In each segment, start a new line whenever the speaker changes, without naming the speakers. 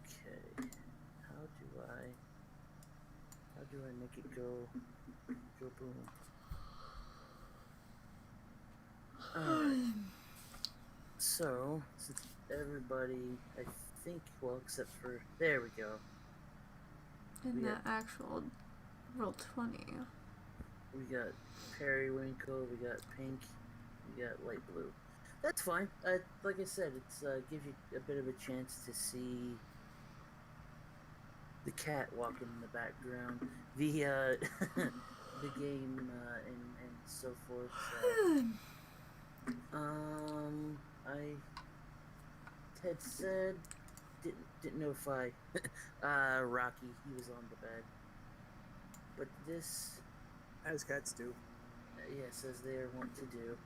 Okay. How do I make it go boom? Alright. So, since everybody, I think, well, except for, there we go.
In the actual Roll20.
We got periwinkle, we got pink, we got light blue. That's fine. Like I said, it's gives you a bit of a chance to see the cat walking in the background, the the game and so forth. Ted said didn't notify Rocky. He was on the bed, but this,
as cats do.
Yes, as they are wont to do.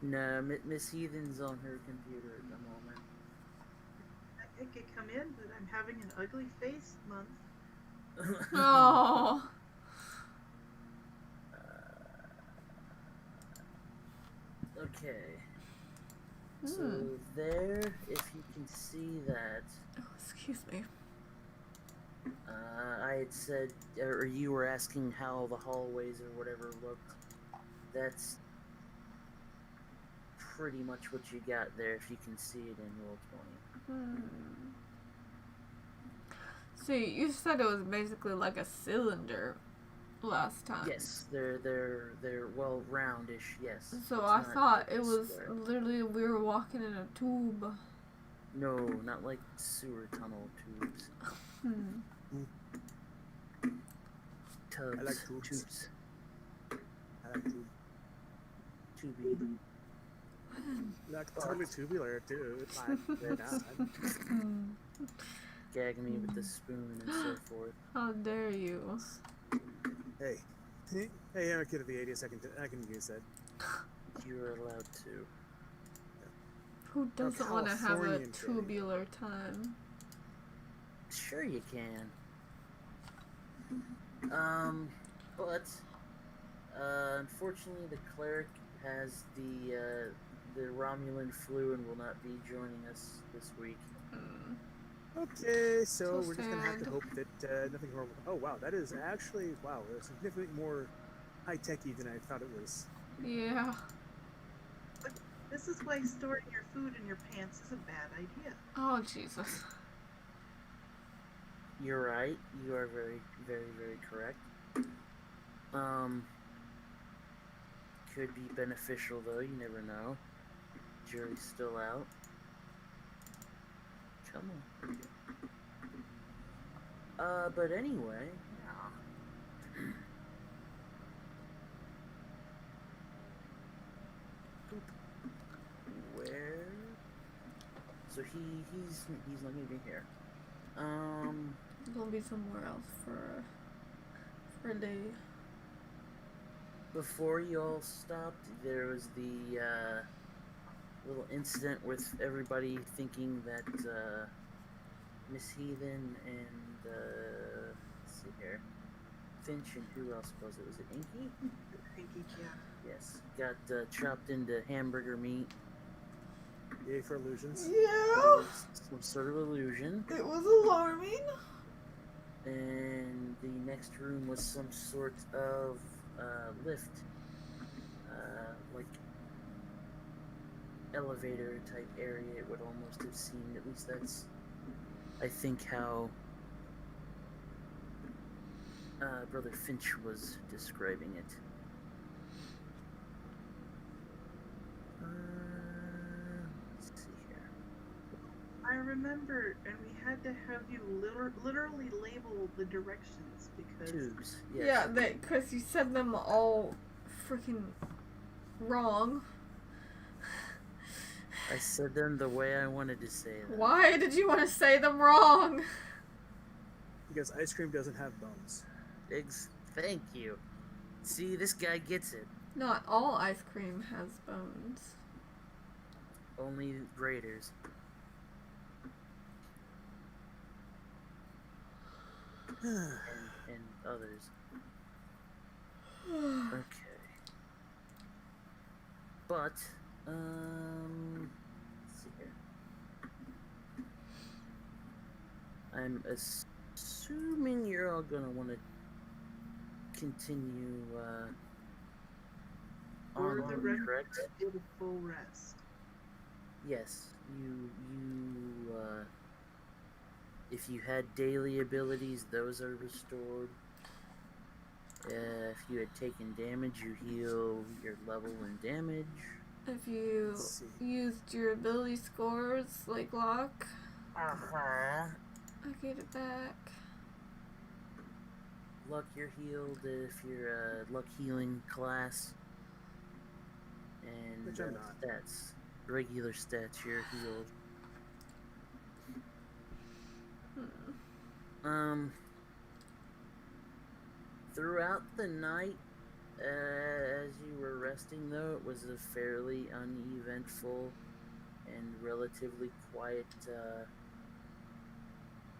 No, Miss Heathen's on her computer at the moment.
I could come in, but I'm having an ugly face month.
Oh.
Okay. So there, if you can see that.
Oh, excuse me.
I had said, or you were asking how the hallways or whatever looked. That's pretty much what you got there, if you can see it in Roll20.
So you said it was basically like a cylinder last time.
Yes, they're well roundish. Yes.
So I thought it was literally we were walking in a tube.
No, not like sewer tunnel tubes. Tubs.
I like tubes. I like tubes.
Tubey.
Like totally tubular too.
Gag me with the spoon and so forth.
How dare you?
Hey, I'm a kid of the 80s. I can use that.
You are allowed to.
Who doesn't want to have a tubular time?
Sure you can. But unfortunately, the cleric has the Romulan flu and will not be joining us this week.
Okay, so we're just gonna have to hope that nothing horrible. Oh wow, that is actually significantly more high-techy than I thought it was.
Yeah.
But this is why storing your food in your pants is a bad idea.
Oh Jesus.
You're right. You are very, very, very correct. Could be beneficial though. You never know. Jury's still out. Come on. But anyway. Where? So he's not gonna be here.
Gonna be somewhere else for a day.
Before you all stopped, there was the little incident with everybody thinking that Miss Heathen and let's see here, Finch and who else was it? Was it Inky?
Inky, yeah.
Yes, got chopped into hamburger meat.
Yay for illusions.
Yeah.
Some sort of illusion.
It was alarming.
And the next room was some sort of lift, like elevator type area. It would almost have seemed. At least that's, I think, how Brother Finch was describing it. Let's see here.
I remember, and we had to have you literally label the directions because
Tubes. Yes.
Yeah, because you said them all freaking wrong.
I said them the way I wanted to say them.
Why did you want to say them wrong?
Because ice cream doesn't have bones.
Thank you. See, this guy gets it.
Not all ice cream has bones.
Only graders. and others. Okay. But, let's see here. I'm assuming you're all gonna want to continue
For
on,
the record,
correct?
get a full rest.
Yes, if you had daily abilities, those are restored. If you had taken damage, you heal your level and damage.
If you
Let's see.
used your ability scores, like luck,
Uh-huh.
I get it back.
Luck, you're healed if you're a luck healing class. And
Which I'm not.
stats. Regular stats, you're healed. Throughout the night, as you were resting, though, it was a fairly uneventful and relatively quiet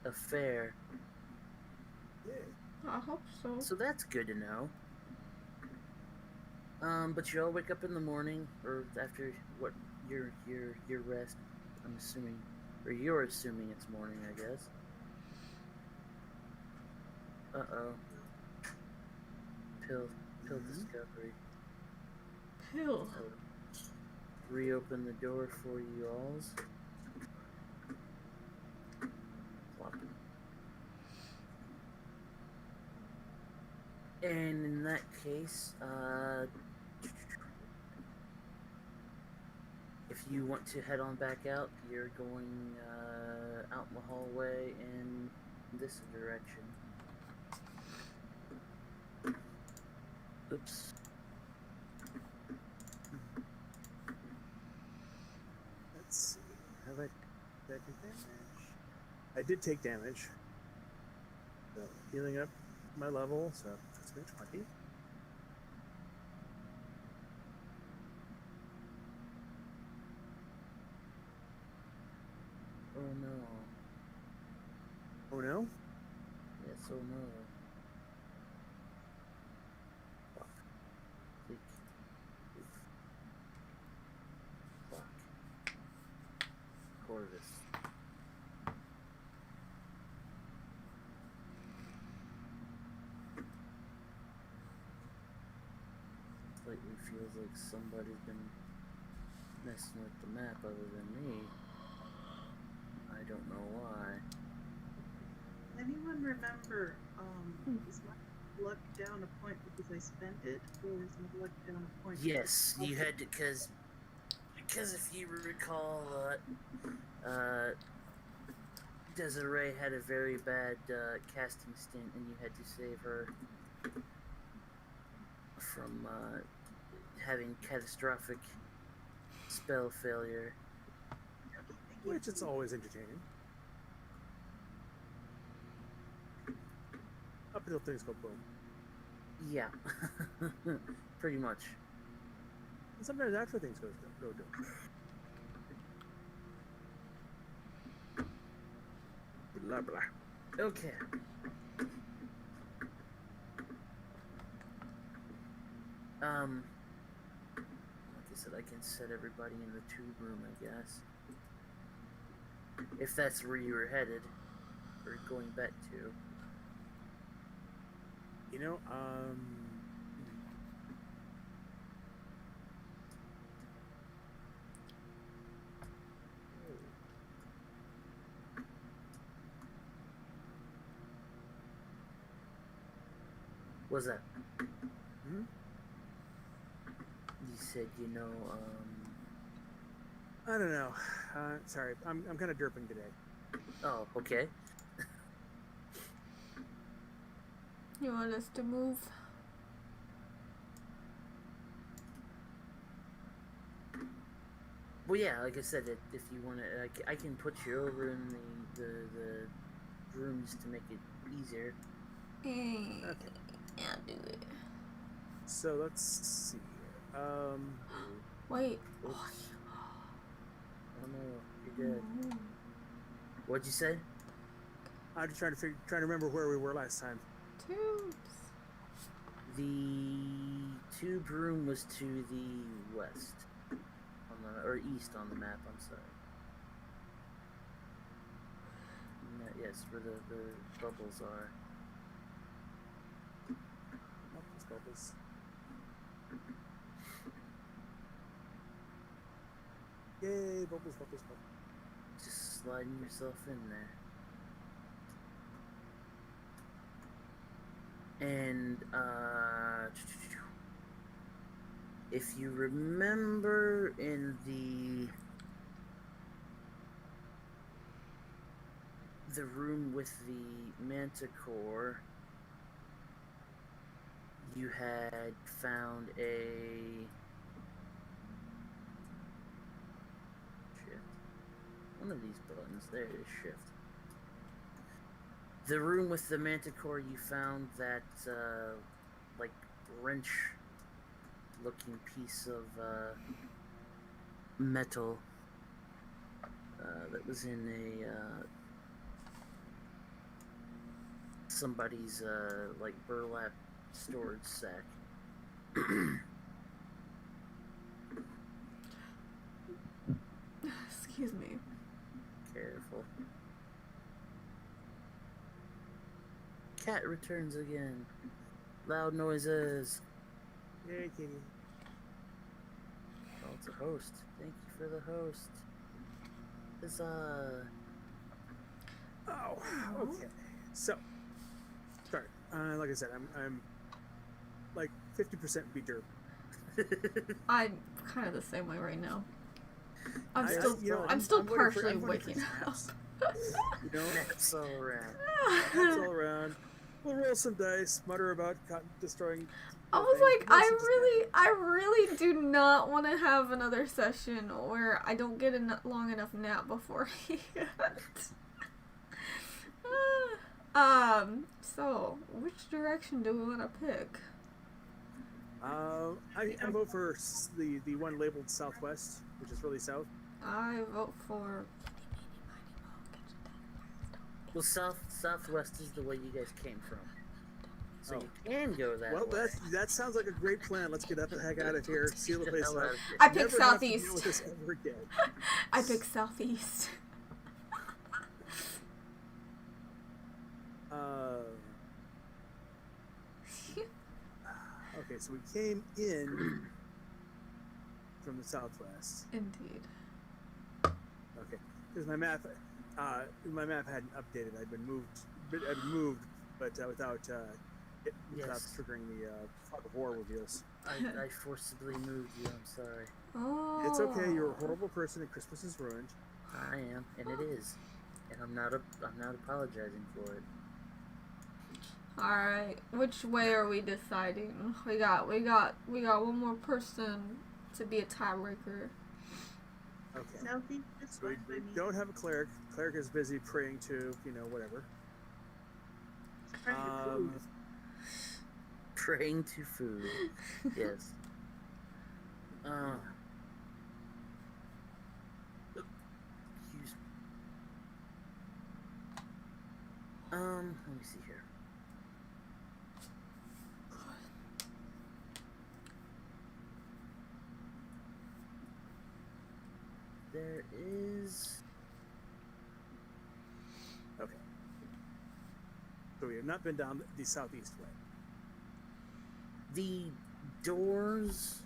affair.
Yeah.
I hope so.
So that's good to know. But you all wake up in the morning, or after what your rest. I'm assuming, or you're assuming it's morning, I guess. Pill discovery.
Pill.
Reopen the door for you alls. Plop. And in that case, if you want to head on back out, you're going out in the hallway in this direction. Oops.
Let's see. Have I taken damage? I did take damage. So healing up my level, so that's been 20.
Oh no.
Oh no?
Yes, oh no. Fuck. Leak. Oof. Fuck. Corvus. Lately feels like somebody's been messing with the map other than me. I don't know why.
Anyone remember, is my luck down a point because I spent it, or is my luck down a point?
Yes, you had to, because if you recall, Desiree had a very bad casting stint, and you had to save her from having catastrophic spell failure.
Which it's always entertaining. Up until things go boom.
Yeah, pretty much.
And sometimes after things go doom. Blah blah.
Okay. Like I said, I can set everybody in the tube room, I guess. If that's where you were headed, or going back to.
You know,
What's that?
hmm?
You said,
I don't know. Sorry, I'm kind of derping today.
Oh, okay.
You want us to move?
Well, yeah, like I said, if you want to, I can put you over in the rooms to make it easier.
Okay.
Yeah, do it.
So let's see.
Wait.
Oops. Oh no, you're dead. What'd you say?
I'm just trying to remember where we were last time.
Tubes.
The tube room was to the west, or east on the map. I'm sorry. Yes, where the bubbles are.
Not those bubbles. Yay, bubbles, bubbles, bubbles.
Just sliding yourself in there. And, if you remember in the room with the manticore, you had found a shift. One of these buttons. There it is, shift. The room with the manticore, you found that like wrench looking piece of metal that was in a somebody's like burlap storage sack.
Excuse me.
Careful. Cat returns again. Loud noises.
Yay, kitty.
Oh, it's a host. Thank you for the host. Huzzah.
Oh, okay. So, sorry. Like I said, I'm like 50% be derp.
I'm kind of the same way right now. I'm
I'm
still
voting
partially
I'm voting for
waking up.
snaps. You know,
That's all around.
that's all around. We'll roll some dice, mutter about destroying.
I was
things,
like,
but mostly
I really do not want to have another session where I don't get a long enough nap beforehand. So, which direction do we want to pick?
I vote for the one labeled southwest, which is really south.
I vote for...
Well, southwest is the way you guys came from, so
Oh.
you can go that
Well,
way.
that sounds like a great plan. Let's get the heck out of here. Seal the place
Hell out
up.
of here.
I pick
Never have to deal
southeast.
with this ever again.
I pick southeast.
Okay, so we came in from the southwest.
Indeed.
Okay, because my map hadn't updated. I'd been moved, but without
Yes.
triggering the fog of war reveals.
I forcibly moved you. I'm sorry.
Oh.
It's okay. You're a horrible person, and Christmas is ruined.
I am, and it is, and I'm not apologizing for it.
Alright, which way are we deciding? We got one more person to be a tiebreaker.
Okay.
Southeast is
So we
fine by me.
don't have a cleric. Cleric is busy praying to, whatever.
Trying to prove.
Praying to food. Yes. Excuse me. Let me see here. There is.
Okay. So we have not been down the southeast way.
The doors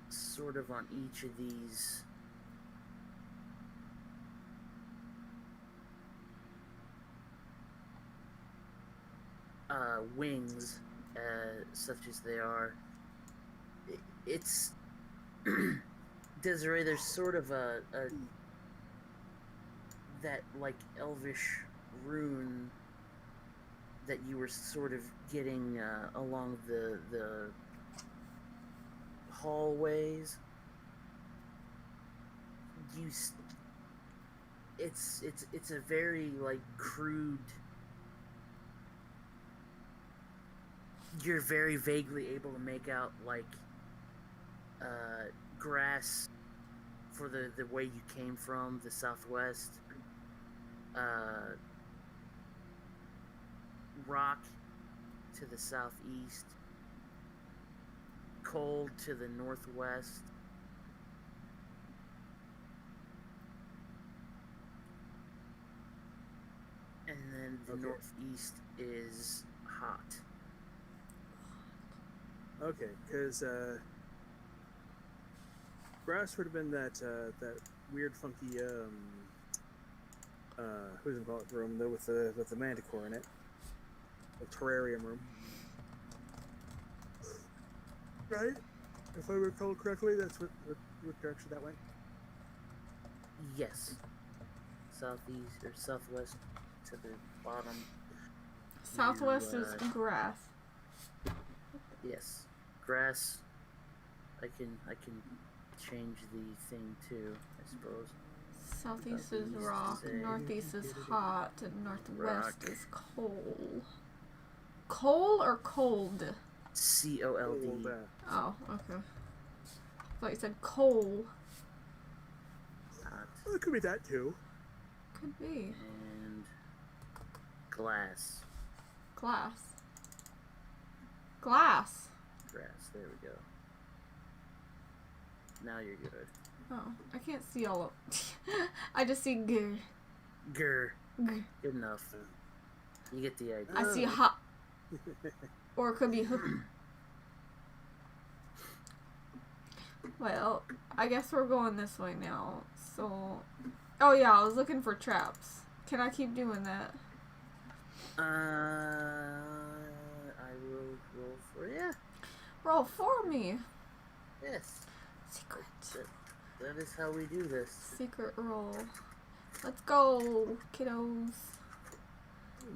sort of on each of these wings, such as they are, it's Desiree, there's sort of a that like elvish rune that you were sort of getting along the hallways. It's a very like crude. You're very vaguely able to make out like grass for the way you came from, the southwest. Rock to the southeast, cold to the northwest,
Okay.
northeast is hot.
Okay, because grass would have been that that weird, funky who's it called room though with the manticore in it, the terrarium room. Right? If I recall correctly, that's what direction that went.
Yes. Southeast or southwest to the bottom.
Southwest
You,
is grass.
Yes. Grass. I can change the thing too, I suppose.
Southeast is
Southeast
rock,
is a-
northeast is hot, and northwest
Rock.
is coal. Coal or cold?
COLD.
Old,
Oh, okay. I thought you said coal.
Hot.
well, it could be that too.
Could be.
And glass.
Glass. Glass.
Grass. There we go. Now you're good.
Oh, I can't see all of. I just see grr.
Grr.
Grr.
Good enough. You get the idea.
I see hot. Or it could be hook. Well, I guess we're going this way now. So, oh yeah, I was looking for traps. Can I keep doing that?
I will roll for you.
Roll for me.
Yes.
Secret.
That is how we do this.
Secret roll. Let's go, kiddos.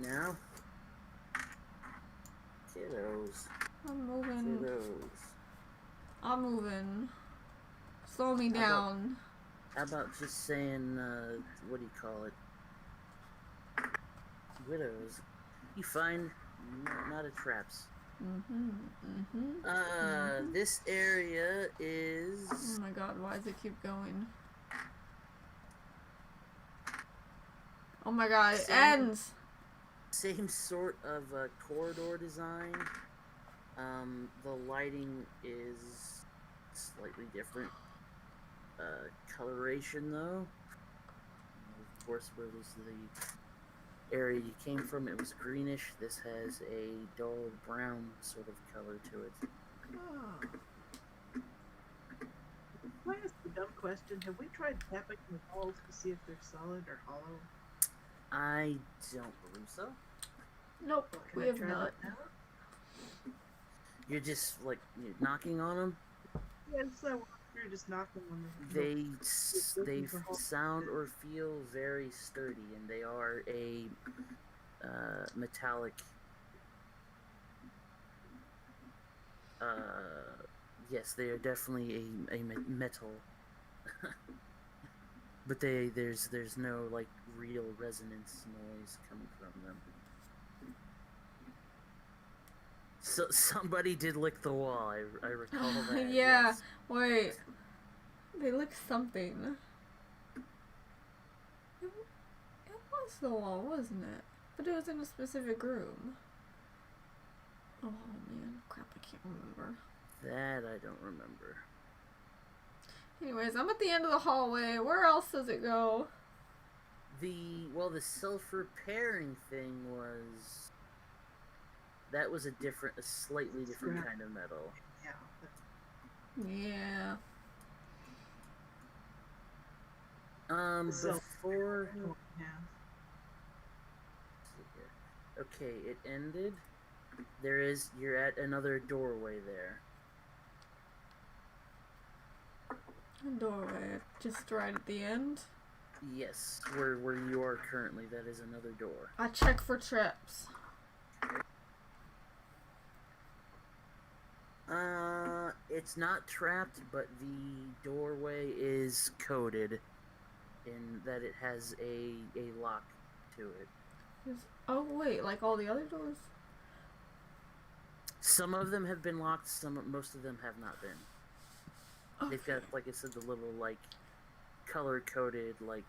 Now. Kiddos.
I'm moving.
Kiddos.
I'm moving. Slow me
How about-
down.
How about just saying, what do you call it? Widows. You find not a traps. This area is
Oh my god, why does it keep going? Oh my god, it
Same.
ends!
same sort of corridor design. The lighting is slightly different. Coloration though. Of course, where was the area you came from? It was greenish. This has a dull brown sort of color to it.
Oh. Can I ask a dumb question? Have we tried tapping the walls to see if they're solid or hollow?
I don't believe so.
Nope,
Can
we
I
have
try
not.
that now?
You're just like you're knocking on them.
Yes, I walk through just knocking on the
They sound or feel very sturdy, and they are a metallic. Yes, they are definitely a metal. But there's no like real resonance noise coming from them. So somebody did lick the wall. I recall that.
Yeah,
yes.
wait. They lick something. It was the wall, wasn't it? But it was in a specific room. Oh man, crap, I can't remember.
That I don't remember.
Anyways, I'm at the end of the hallway. Where else does it go?
The self-repairing thing was that was a slightly different
Scrap.
kind of metal.
Yeah. That's
Yeah.
So-
Before
yeah.
let's see here. Okay, it ended. You're at another doorway there.
Doorway, just right at the end.
Yes, where you are currently, that is another door.
I check for traps.
It's not trapped, but the doorway is coded in that it has a lock to it.
Oh wait, like all the other doors?
Some of them have been locked, most of them have not been. They've got, like I said, the little, like, color-coded, like,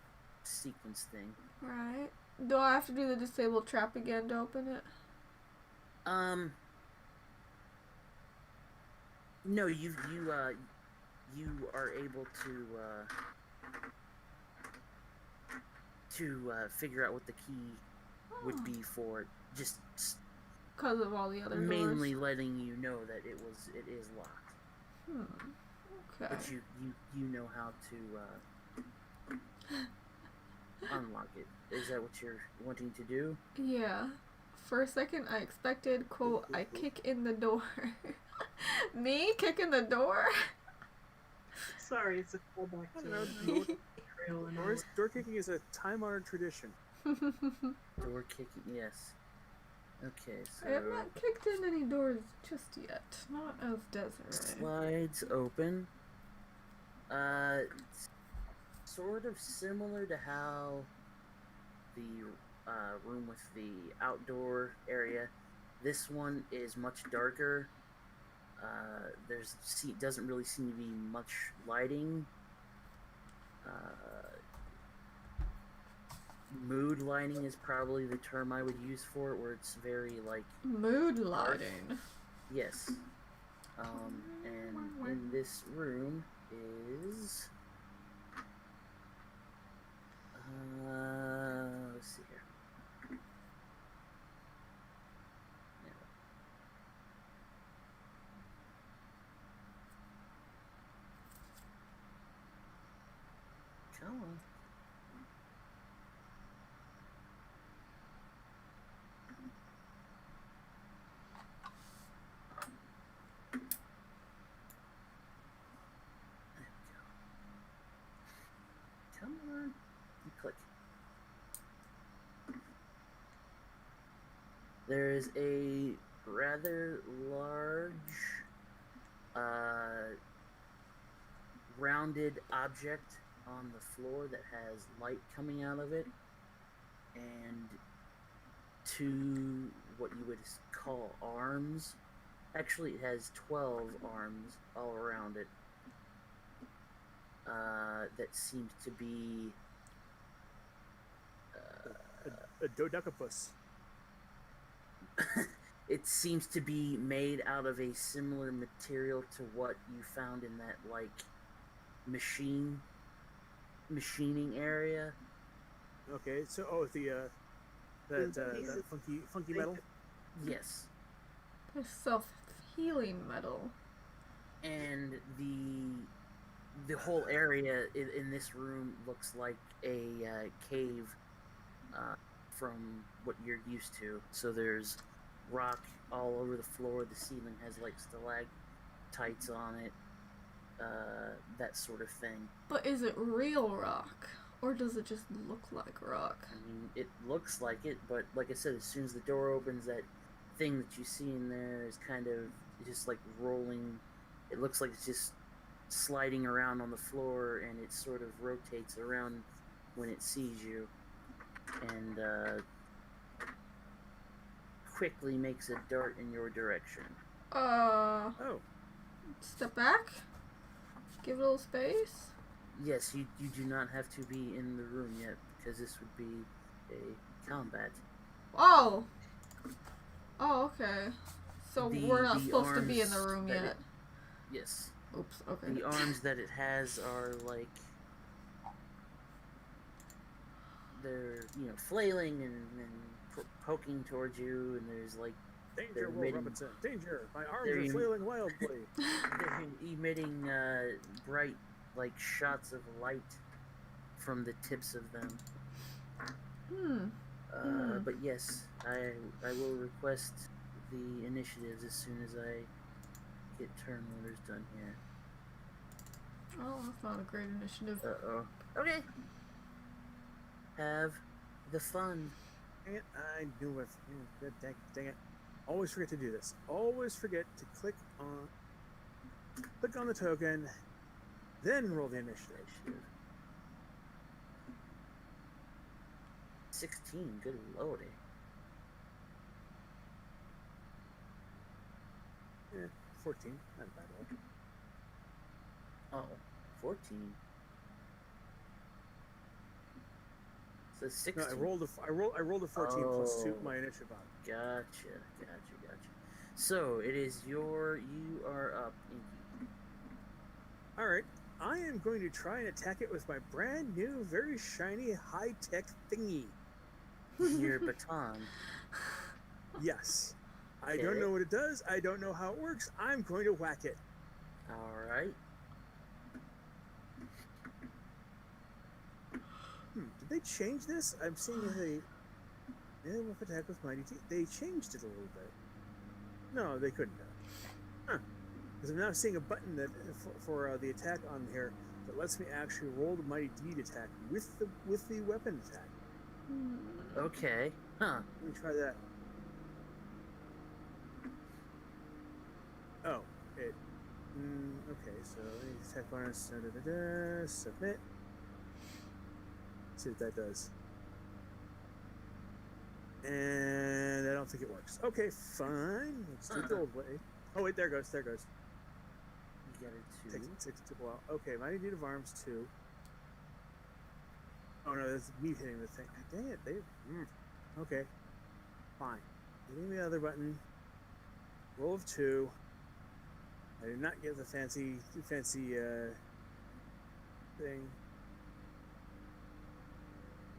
sequence thing.
Right. Do I have to do the disable trap again to open it?
No, you are able to figure out what the key would be for just
because of all the other
mainly
doors.
letting you know that it is locked.
Okay.
But you know how to unlock it. Is that what you're wanting to do?
Yeah. For a second, I expected, quote, I kick in the door. Me kicking the door?
Sorry, it's a callback
I
to
don't know.
Trail and
Door kicking is a time-honored tradition.
Door kicking, yes. Okay,
I have
so
not kicked in any doors just yet. Not as Desiree.
slides open. It's sort of similar to how the room with the outdoor area. This one is much darker. Doesn't really seem to be much lighting. Mood lighting is probably the term I would use for it, where it's very like
Mood lighting.
yes. And in this room is let's see here. Come on. There we go. Come on. You click. There's a rather large rounded object on the floor that has light coming out of it, and two what you would call arms. Actually, it has 12 arms all around it. That seems to be
A dodecapus.
it seems to be made out of a similar material to what you found in that like machining area.
Okay, so that funky metal.
Yes.
There's self-healing metal.
And the whole area in this room looks like a cave from what you're used to. So there's rock all over the floor. The ceiling has like stalactites on it, that sort of thing.
But is it real rock? Or does it just look like rock?
I mean, it looks like it, but like I said, as soon as the door opens, that thing that you see in there is kind of just like rolling. It looks like it's just sliding around on the floor, and it sort of rotates around when it sees you, and quickly makes a dart in your direction.
Oh.
Step back? Give it a little space?
Yes, you do not have to be in the room yet, because this would be a combat.
Oh! Oh, okay. So
The-
we're not
the
supposed to be in the
arms
room
that
yet.
Yes.
Oops, okay.
The arms that it has are like, they're, flailing and poking towards you, and there's like,
Danger,
they're
Will
emitting-
Robinson! Danger! My arms
they're
are
em-
flailing wildly.
they're emitting bright like shots of light from the tips of them. But yes, I will request the initiatives as soon as I get turn orders done here.
Oh, that's not a great initiative.
Uh-oh. Okay. Have the fun.
Dang it, I knew it. Dang it. Always forget to do this. Always forget to click on the token, then roll the initiative.
16, good lordy.
Yeah, 14. Not a bad roll.
Oh, 14. So 16.
No, I rolled a 14 plus 2
Oh.
my initiative on.
Gotcha. So it is you are up, Inky.
Alright, I am going to try and attack it with my brand new, very shiny, high-tech thingy.
Your baton.
Yes. I
Okay.
don't know what it does. I don't know how it works. I'm going to whack it.
Alright.
Did they change this? I'm seeing a with attack with mighty T. They changed it a little bit. No, they couldn't have. Huh. Because I'm now seeing a button that for the attack on here that lets me actually roll the mighty D attack with the weapon attack.
Okay. Huh.
Let me try that. Oh, it. Okay, so attack bonus. Submit. See what that does. And I don't think it works. Okay, fine. Let's do it the old way. Oh wait, there it goes. There it goes.
You got it too.
Takes a while. Okay, mighty deed of arms 2. Oh no, that's me hitting the thing. Dang it, they. Okay, fine. Hitting the other button. Roll of 2. I did not get the fancy thing.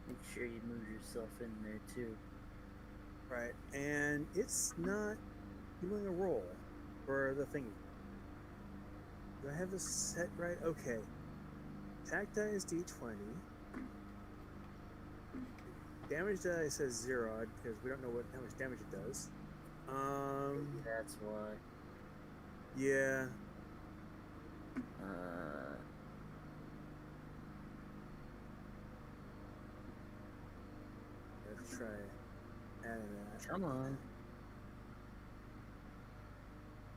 Make sure you move yourself in there too.
Right, and it's not doing a roll for the thingy. Do I have this set right? Okay. Attack die is D20. Damage die says 0 because we don't know how much damage it does.
Maybe that's why.
Yeah. Let's try adding that.
Come on.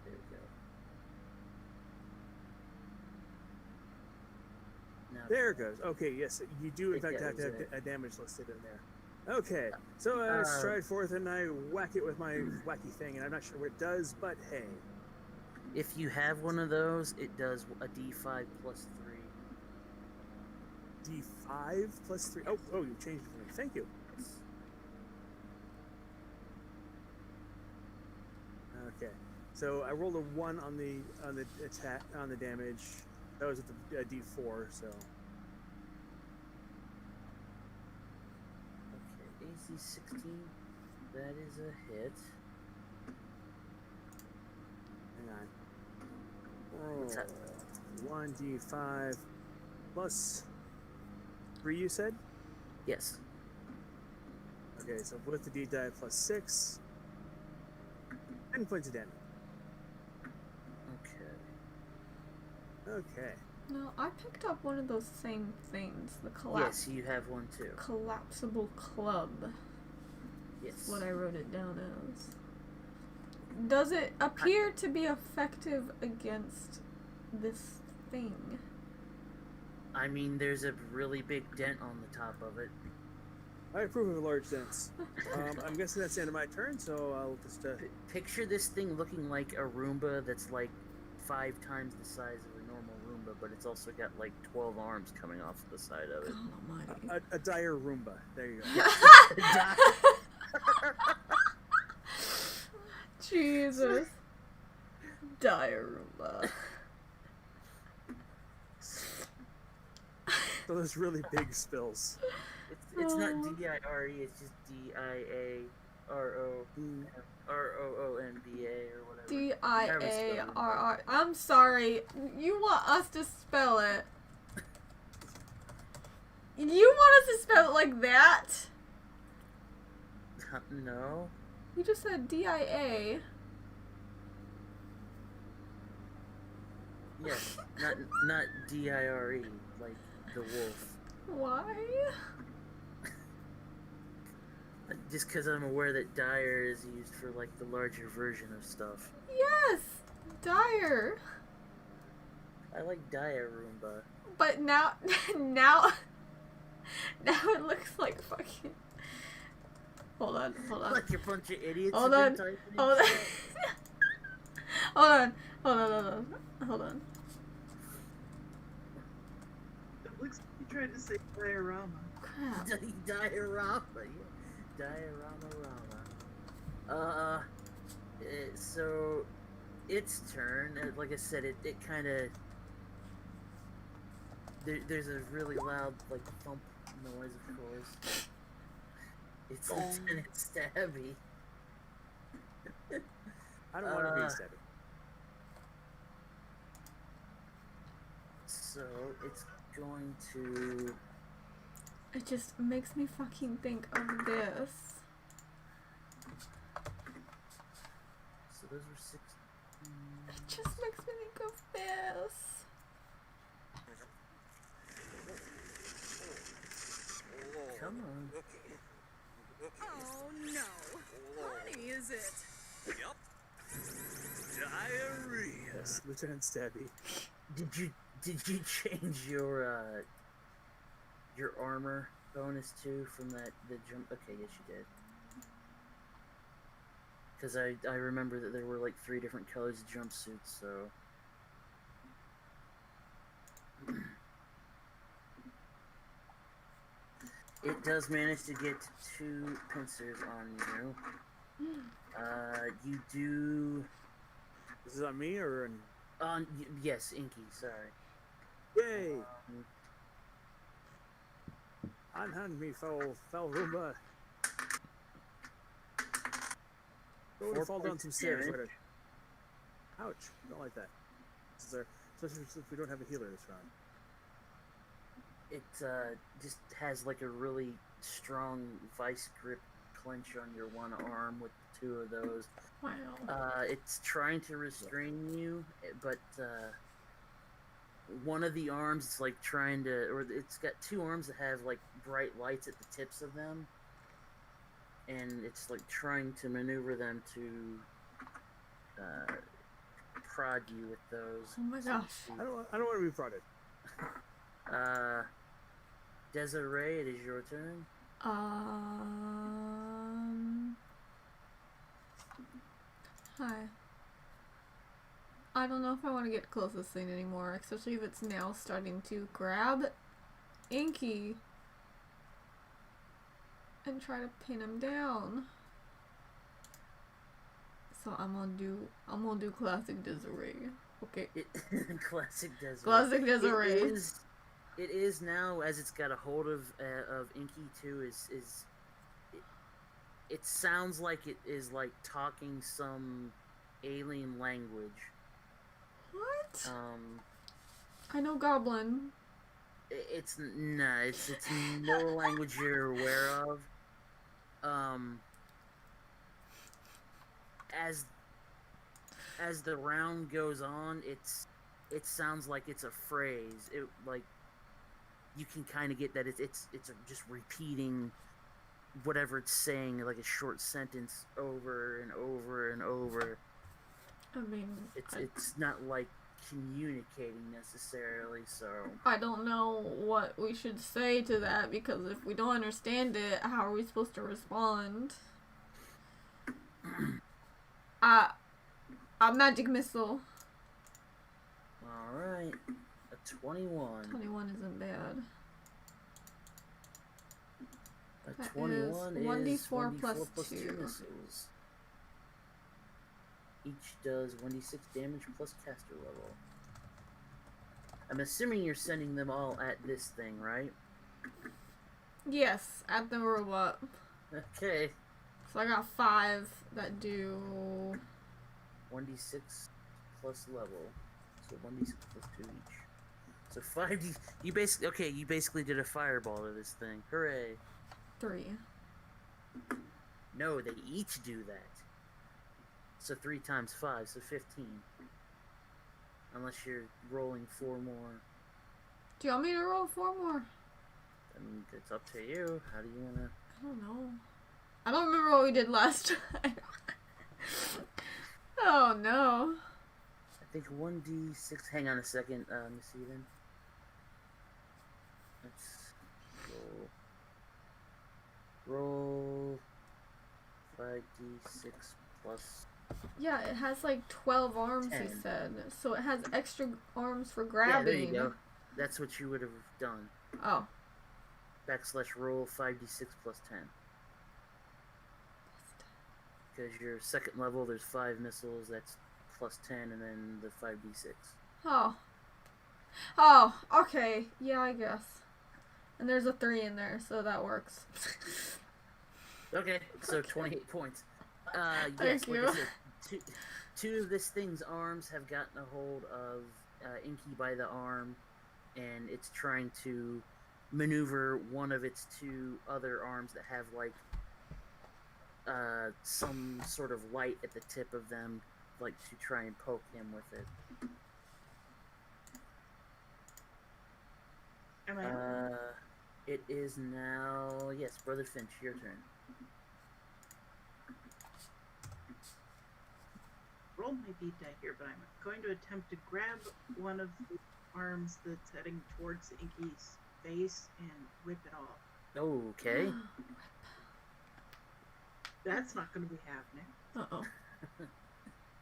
There we go. Now
There it goes. Okay, yes, you do in
Think
fact
that
have to
was
have
it.
a damage listed in there. Okay, so I stride forth and I whack it with my wacky thing, and I'm not sure what it does, but hey.
if you have one of those, it does a D5 plus 3.
D5 plus 3. Oh, you changed it for me. Thank you. Okay, so I rolled a 1 on the attack on the damage. That was at the D4. So
Okay, AC 16. That is a hit.
hang on.
What's that?
1d5 plus 3. You said?
Yes.
Okay, so with the D die plus 6, 10 points of damage. Okay.
No, I picked up one of those same things. The
Yes, you have one too.
collapsible club.
Yes.
That's what I wrote it down as. Does it appear to be effective against this thing?
I mean, there's a really big dent on the top of it.
I approve of a large dents. I'm guessing that's the end of my turn, so I'll just.
Picture this thing looking like a Roomba that's like 5 times the size of a normal Roomba, but it's also got like 12 arms coming off the side of it.
God almighty.
A dire Roomba. There you go.
Jesus. Diarrhea.
So those really big spills.
It's not D-I-R-E, it's just D-I-A-R-O-R-O-O-N-B-A or whatever.
D-I-A-R-R. I'm sorry. You want us to spell it. You want us to spell it like that?
No.
You just said D-I-A.
Yes, not D-I-R-E, like the wolf.
Why?
Just because I'm aware that dire is used for like the larger version of stuff.
Yes! Dire.
I like dire Roomba.
But now it looks like fucking... Hold on.
Like a bunch of idiots.
Hold
who've
on.
been typing
Hold
in
on.
shit.
Hold on.
It looks like you tried to say diorama.
Crap.
Diorama. Yeah. Diorama. So its turn. Like I said, it kind of. There's a really loud like thump noise, of course. It's Lieutenant Stabby.
I don't want to be Stabby.
So it's going to.
It just makes me fucking think of this.
So those were 6.
It just makes me think of this.
Come on.
Oh no! Honey, is it?
Yup. Diarrhea.
Yes, Lieutenant Stabby.
Did you change your armor bonus too from the jump? Okay, yes you did. Because I remember that there were like 3 different colors of jumpsuits, so. It does manage to get 2 pincers on you. You do.
This is on me or on?
Yes, Inky. Sorry.
Yay! Unhand me, foul Roomba. Go and fall down some stairs.
damage.
Ouch! Don't like that. Especially since we don't have a healer this round.
It just has like a really strong vice grip clench on your one arm with 2 of those.
Wow.
It's trying to restrain you, but one of the arms is like trying to, or it's got 2 arms that have like bright lights at the tips of them, and it's like trying to maneuver them to prod you with those.
Oh my gosh.
I don't want to be prodded.
Desiree, it is your turn.
Hi. I don't know if I want to get close to this thing anymore, especially if it's now starting to grab Inky and try to pin him down. So I'm gonna do classic Desiree. Okay.
Classic Desiree.
Classic Desiree.
It is now, as it's got a hold of Inky too. It sounds like it is like talking some alien language.
What?
I
know Goblin.
It's no language you're aware of. As the round goes on, it sounds like it's a phrase. It like you can kind of get that it's just repeating whatever it's saying, like a short sentence over and over and over.
I mean,
it's not like communicating necessarily, so
I don't know what we should say to that, because if we don't understand it, how are we supposed to respond? A magic missile.
Alright. A 21.
21 isn't bad.
A
That
21
is 1d4 plus
2
2.
missiles. Each does 1d6 damage plus caster level. I'm assuming you're sending them all at this thing, right?
Yes, at the robot.
Okay.
So I got 5 that do
1d6 plus level. So 1d6 plus 2 each. So 5d... You basically did a fireball to this thing. Hooray.
3.
No, they each do that. So 3 times 5, so 15. Unless you're rolling 4 more.
Do you want me to roll 4 more?
I mean, it's up to you. How do you wanna...
I don't know. I don't remember what we did last time. Oh no.
I think 1d6... Hang on a second, Miss Eden. Let's roll 5d6 plus...
Yeah, it has like 12 arms,
10.
he said. So it has extra arms for
Yeah,
grabbing.
there you go. That's what you would have done.
Oh.
/ roll 5d6 plus 10. Because your second level, there's 5 missiles, that's plus 10, and then the 5d6.
Oh. Oh, okay. Yeah, I guess. And there's a 3 in there, so that works.
Okay, so 28 points. Yes,
Thank
like
you.
I said, two of this thing's arms have gotten a hold of Inky by the arm, and it's trying to maneuver one of its two other arms that have like some sort of light at the tip of them, like to try and poke him with it.
Am I up?
It is now, yes, Brother Finch, your turn.
Roll my beat die here, but I'm going to attempt to grab one of the arms that's heading towards Inky's face and rip it off.
Okay.
That's not going to be happening.
Uh-oh.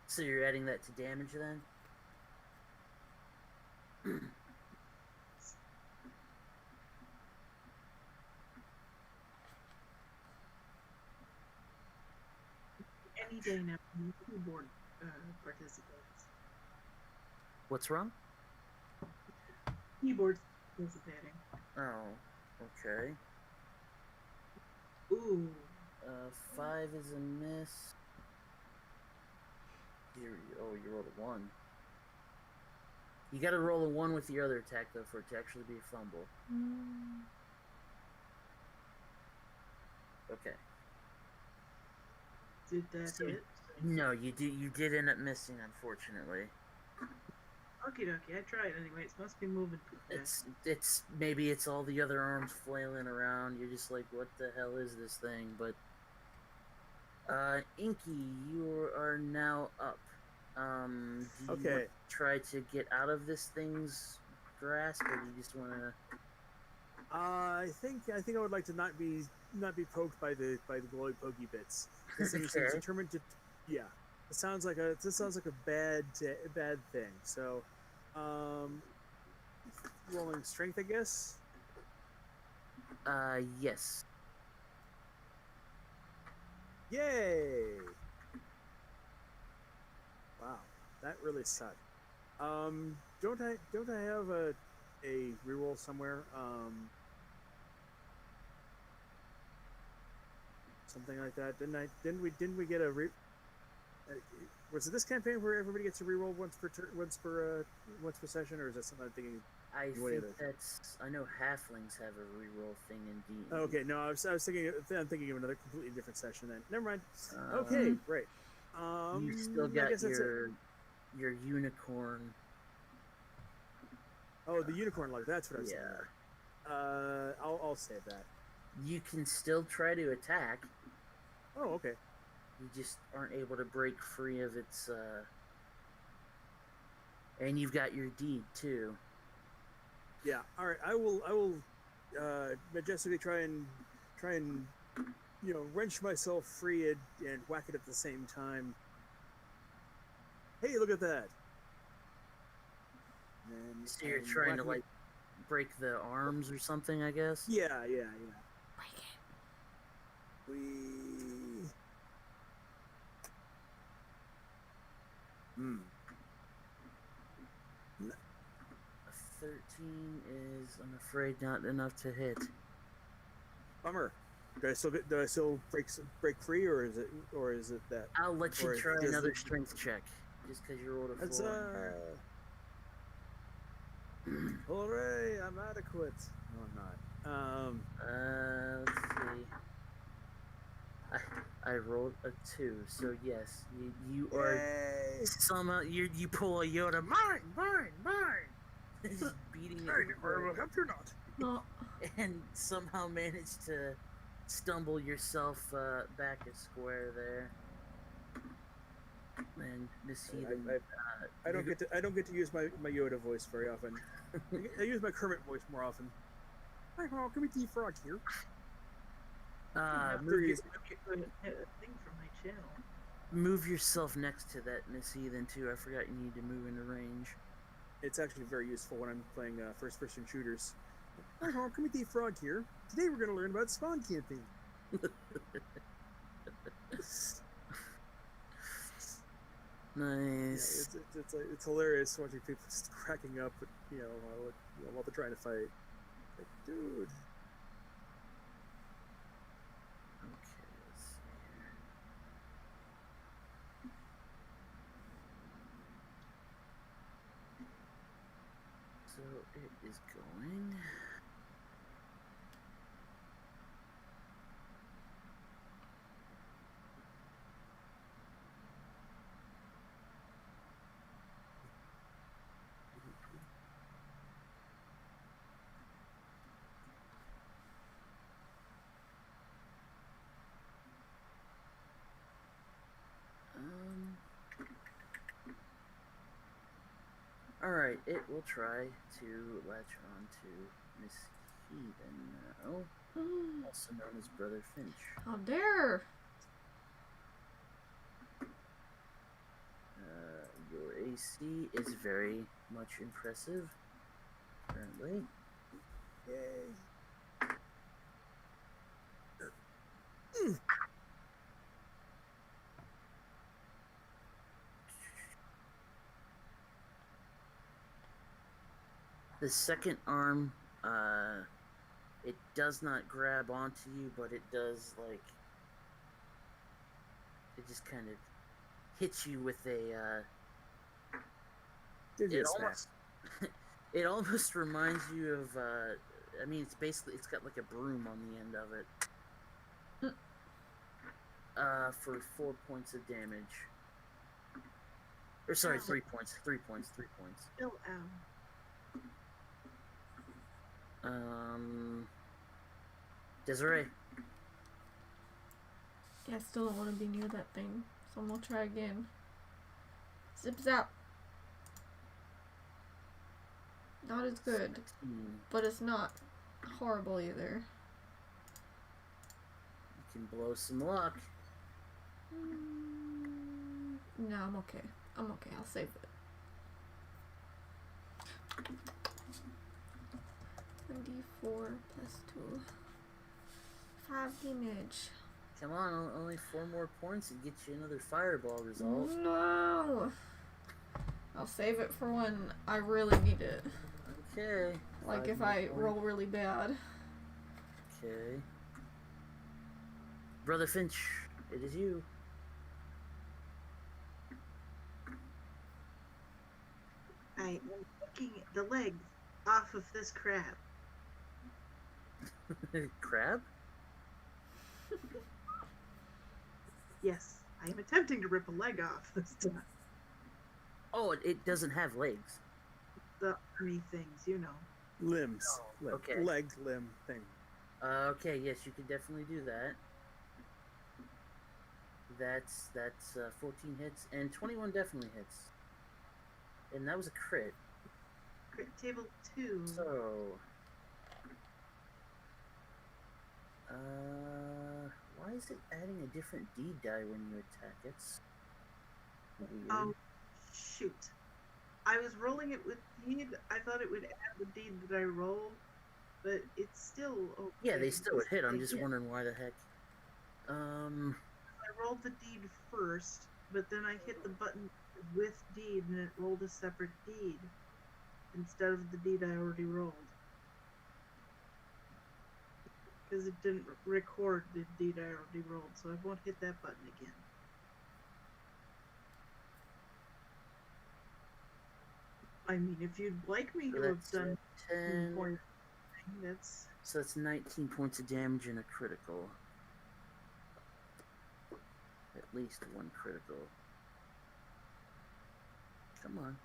So you're adding that to damage then?
Any day now, keyboard participates.
What's wrong?
Keyboard's participating.
Oh, okay.
Ooh.
5 is a miss. You rolled a 1. You gotta roll a 1 with your other attack, though, for it to actually be a fumble. Okay.
Did that
So-
hit?
No, you did end up missing, unfortunately.
Okie dokie, I tried anyway. It must be moving too fast.
It's maybe it's all the other arms flailing around. You're just like, what the hell is this thing? But Inky, you are now up. Do you want
Okay.
to try to get out of this thing's grasp, or do you just want to?
I think I would like to not be poked by the glowy pokey bits. This thing seems
Okay.
determined to. Yeah, this sounds like a bad thing. So, rolling strength, I guess.
Yes.
Yay! Wow, that really sucked. Don't I have a reroll somewhere? Something like that. Didn't we get a was it this campaign where everybody gets a reroll once per session, or is that something I'm thinking?
I
What
think
is it?
I know halflings have a reroll thing in D.
Oh, okay, no, I was thinking. I'm thinking of another completely different session then. Never mind. Okay, great.
You still
I
got
guess that's it.
your unicorn.
Oh, the unicorn luck. That's what I was saying.
Yeah.
I'll save that.
You can still try to attack.
Oh, okay.
You just aren't able to break free of its. And you've got your deed too.
Yeah. All right. I will majestically try and wrench myself free and whack it at the same time. Hey, look at that. And,
So you're
and
trying to
whacking
like break the arms or something, I guess.
it. Yeah.
Break it.
A 13 is, I'm afraid, not enough to hit.
Bummer. Do I still break free, or is it that?
I'll let you
Or
try
does
another
it-
strength check, just because you rolled a 4.
That's hooray! I'm adequate. No, I'm not.
Let's see. I rolled a 2, so yes, you are
Yay!
somehow you pull a Yoda, mine, just beating it,
help you not.
No.
and somehow manage to stumble yourself back a square there. And Miss Heathen,
I don't get to use my Yoda voice very often. I use my Kermit voice more often. Hi, Hall, come to Frog here.
Have
move,
to
your,
get a thing from my channel.
move yourself next to that Miss Heathen too. I forgot you need to move into range.
It's actually very useful when I'm playing first-person shooters. Hi, Hall, come to Frog here. Today we're going to learn about spawn camping.
Nice.
Yeah, it's hilarious watching people just cracking up, while they're trying to fight. Like, dude.
Okay. So it is going. Alright, it will try to latch on to Miss Heathen now, also known as Brother Finch.
How dare!
Your AC is very much impressive, currently.
Yay.
The second arm, it does not grab onto you, but it does, like, it just kind of hits you with a,
Gives you
it
a smack.
almost, it almost reminds you of, I mean, it's basically, it's got like a broom on the end of it. For 4 points of damage. Or sorry,
Ow.
3 points.
Still ow.
Desiree.
Yeah, I still don't want to be near that thing, so I'm gonna try again. Zip zap. Not as good,
16.
but it's not horrible either.
You can blow some luck.
No, I'm okay. I'm okay. I'll save it. 1d4 plus 2. 5 damage.
Come on, only 4 more points and get you another fireball result.
No! I'll save it for when I really need it.
Okay.
Like
5
if
more
I
points.
roll really bad.
Okay. Brother Finch, it is you.
I am taking the legs off of this crab.
Crab?
Yes, I am attempting to rip a leg off this time.
Oh, it doesn't have legs.
The army things, you know.
Limbs.
Oh, okay.
Leg, limb thing.
Okay, yes, you can definitely do that. That's 14 hits, and 21 definitely hits. And that was a crit.
Crit table 2.
So, why is it adding a different D die when you attack? It's weird.
Oh, shoot. I was rolling it with deed. I thought it would add the deed that I rolled, but it's still okay.
Yeah, they still would hit. I'm
They
just
hit.
wondering why the heck.
I rolled the deed first, but then I hit the button with deed and it rolled a separate deed instead of the deed I already rolled. Because it didn't record the deed I already rolled, so I won't hit that button again. I mean, if you'd like me
So
to have
that's
done
10.
point thing, that's
So that's 19 points of damage and a critical. At least one critical. Come on.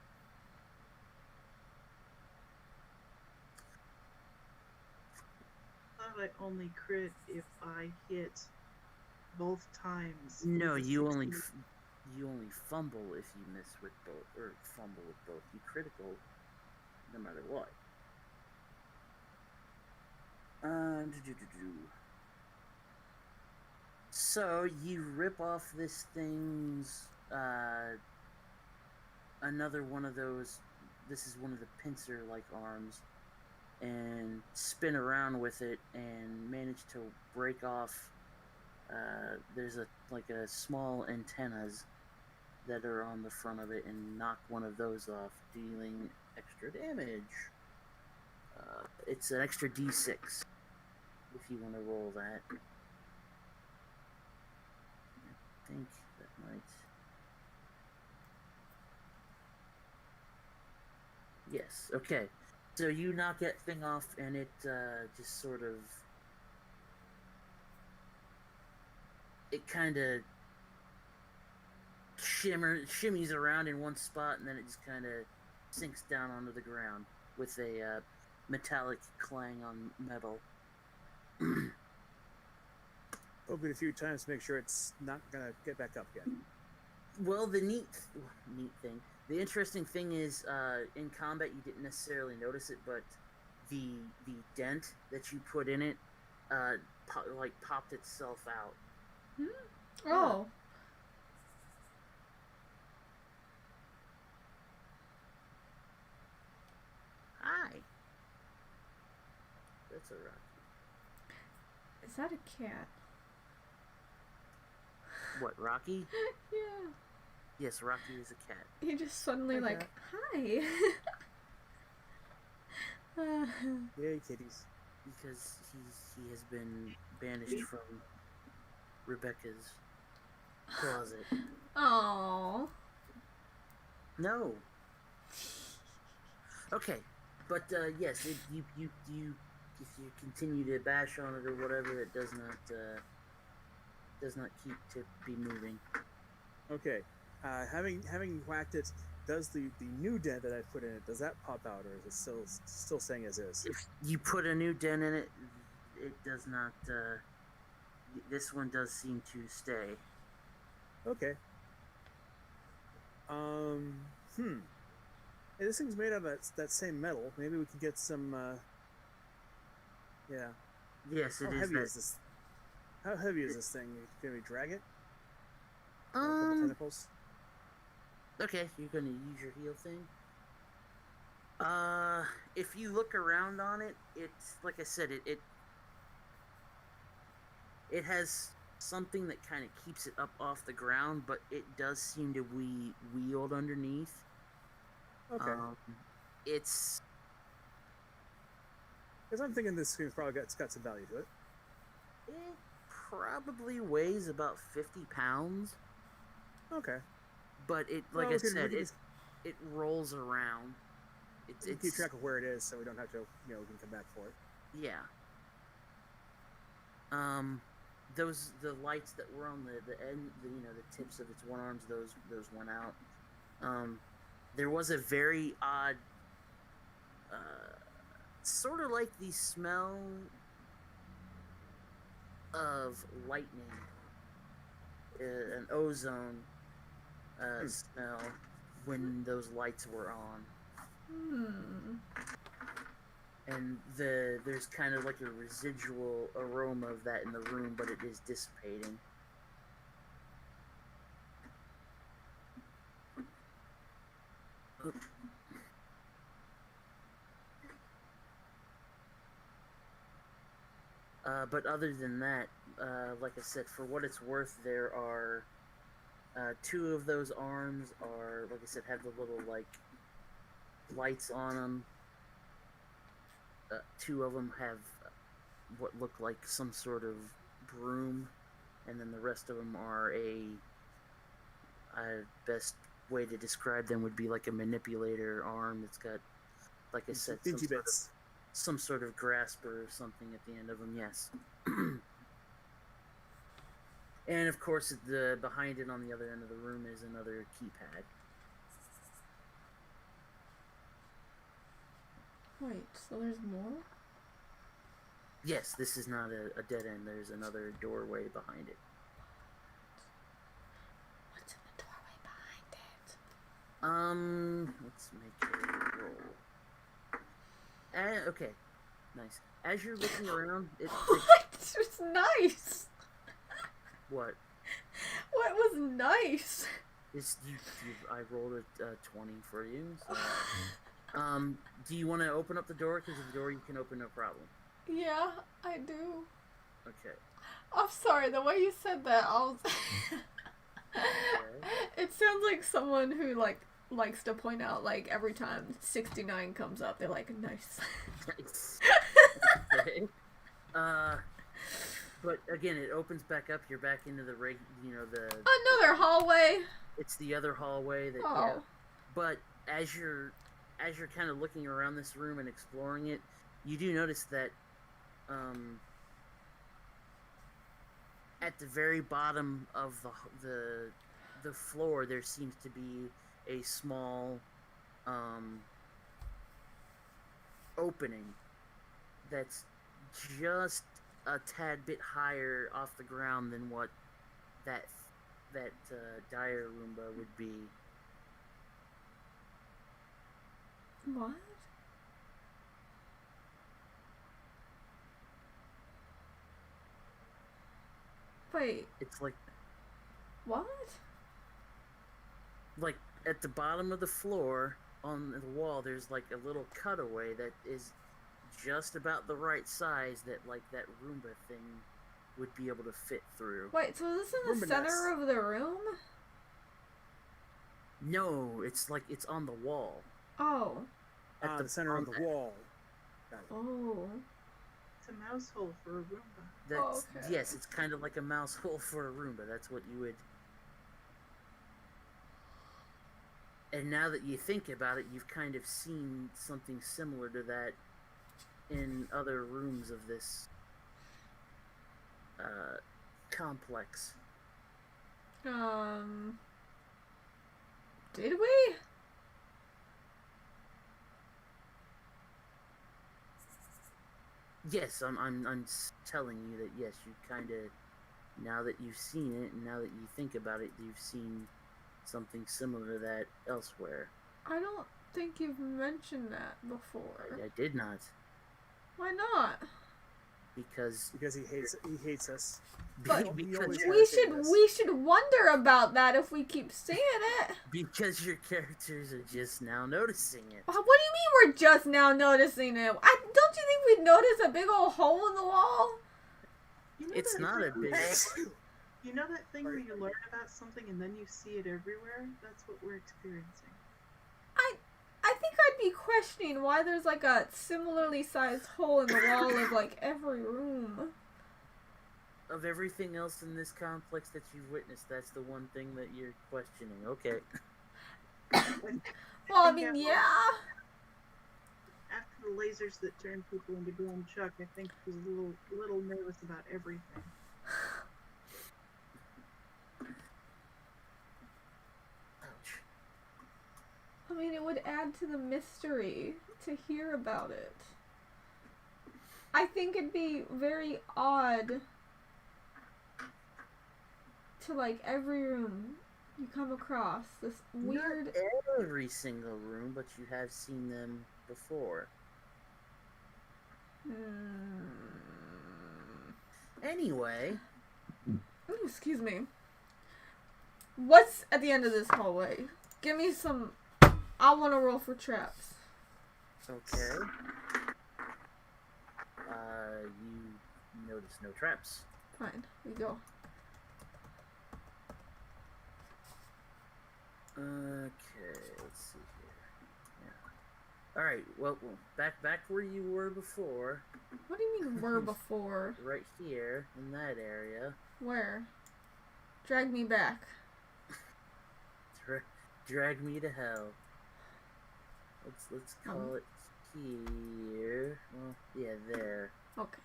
I thought I only crit if I hit both times.
No,
with a
you only
16.
you only fumble if you miss with both, or fumble with both. You critical, no matter what. So you rip off this thing's another one of those. This is one of the pincer-like arms, and spin around with it and manage to break off. There's a small antennas that are on the front of it and knock one of those off, dealing extra damage. It's an extra D6 if you want to roll that. I think that might. Yes. Okay. So you knock that thing off, and it just sort of, it kind of shimmies around in one spot, and then it just kind of sinks down onto the ground with a metallic clang on metal.
Open a few times to make sure it's not gonna get back up yet.
Well, the neat thing, the interesting thing is, in combat you didn't necessarily notice it, but the dent that you put in it, popped itself out.
Oh.
Hi. That's a rock.
Is that a cat?
What, Rocky?
Yeah.
Yes, Rocky is a cat.
He just suddenly
Hi,
like,
cat.
hi.
Yay, kitties.
Because he has been banished from Rebecca's closet.
Oh.
No. Okay, but yes, if you continue to bash on it or whatever, it does not keep to be moving.
Okay. Having whacked it, does the new dent that I put in it, does that pop out, or is it still staying as is?
If you put a new dent in it, it does not. This one does seem to stay.
Okay. Hey, this thing's made out of that same metal. Maybe we can get some. Yeah.
Yes, it
How
is.
heavy
that.
is this? How heavy is this thing? Can we drag it? A couple tentacles?
Okay, you're gonna use your heal thing. If you look around on it, it's like I said, it has something that kind of keeps it up off the ground, but it does seem to wield underneath.
Okay.
It's
Because I'm thinking this thing's probably got some value to it.
it probably weighs about 50 pounds,
Okay.
but it
Well,
like
we
I
can-
said,
we can
it
just-
it rolls around.
We keep track of where it is, so we don't have to, we can come back for it.
Yeah. The lights that were on the end, the tips of its one arms, those went out. There was a very odd, sort of like the smell of lightning, an ozone smell when those lights were on. And there's kind of like a residual aroma of that in the room, but it is dissipating. But other than that, like I said, for what it's worth, there are two of those arms are, like I said, have the little like lights on them. Two of them have what look like some sort of broom, and then the rest of them are best way to describe them would be like a manipulator arm that's got, like I said,
Dingy bits.
some sort of grasper or something at the end of them. Yes. And of course, behind it on the other end of the room is another keypad.
Wait, so there's more?
Yes, this is not a dead end. There's another doorway behind it.
What's in the doorway behind it?
Let's make a roll. Okay, nice. As you're looking around,
What? It's nice.
What?
What was nice?
I rolled a 20 for you. So. Do you want to open up the door? Because the door you can open, no problem.
Yeah, I do.
Okay.
I'm sorry, the way you said that, I was... It sounds like someone who, likes to point out, every time 69 comes up, they're like, nice.
Nice. Okay. But again, it opens back up. You're back into the
Another hallway?
It's the other hallway that.
Oh.
Yeah. But as you're as you're kind of looking around this room and exploring it, you do notice that at the very bottom of the floor there seems to be a small opening that's just a tad bit higher off the ground than what that dire Roomba would be.
What? Wait,
It's like
what?
at the bottom of the floor on the wall there's like a little cutaway that is just about the right size that like that Roomba thing would be able to fit through.
Wait, so is this in the
Roomba
center
nest.
of the room?
No, it's like it's on the wall.
Oh.
At
the center of the wall. Got it.
Oh.
It's a mouse hole for a Roomba.
That's
Okay.
yes, it's kind of like a mouse hole for a Roomba. That's what you would. And now that you think about it, you've kind of seen something similar to that in other rooms of this complex.
Did we?
Yes, I'm telling you that yes, you kind of, now that you've seen it and now that you think about it, you've seen something similar to that elsewhere.
I don't think you've mentioned that before.
I did not,
Why not?
because
He hates us.
But
because
always
you're-
We should wonder about that if we keep saying it.
because your characters are just now noticing it.
What do you mean we're just now noticing it? Don't you think we'd notice a big old hole in the wall?
You know
It's
that
not a
thing-
big.
You know that thing where you learn about something and then you see it everywhere? That's what we're experiencing.
I think I'd be questioning why there's like a similarly sized hole in the wall of like every room.
Of everything else in this complex that you've witnessed, that's the one thing that you're questioning. Okay.
Well, I
think
mean,
after-
yeah.
After the lasers that turn people into glowing Chuck, I think he was a little nervous about everything.
Ouch.
I mean, it would add to the mystery to hear about it. I think it'd be very odd to, like, every room you come across this weird...
Not every single room, but you have seen them before. Anyway,
Ooh, excuse me. What's at the end of this hallway? Give me some... I want to roll for traps.
okay. You notice no traps.
Fine, we go.
Okay, let's see here. Yeah. All right. Well, back where you were before,
What do you mean were before?
right here in that area.
Where? Drag me back.
Drag me to hell. Let's call it here. Well, yeah, there.
Okay.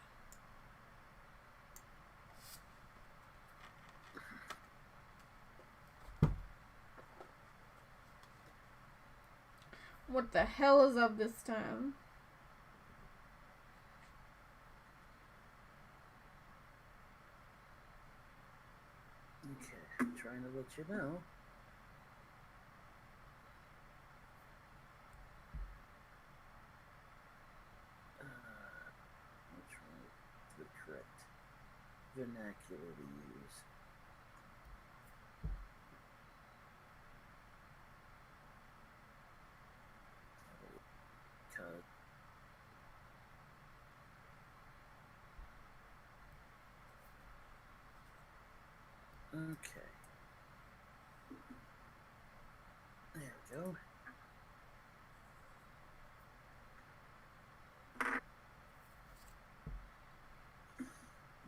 What the hell is up this time?
Okay, I'm trying to let you know. Which one is the correct vernacular to use? Cut. Okay. There we go.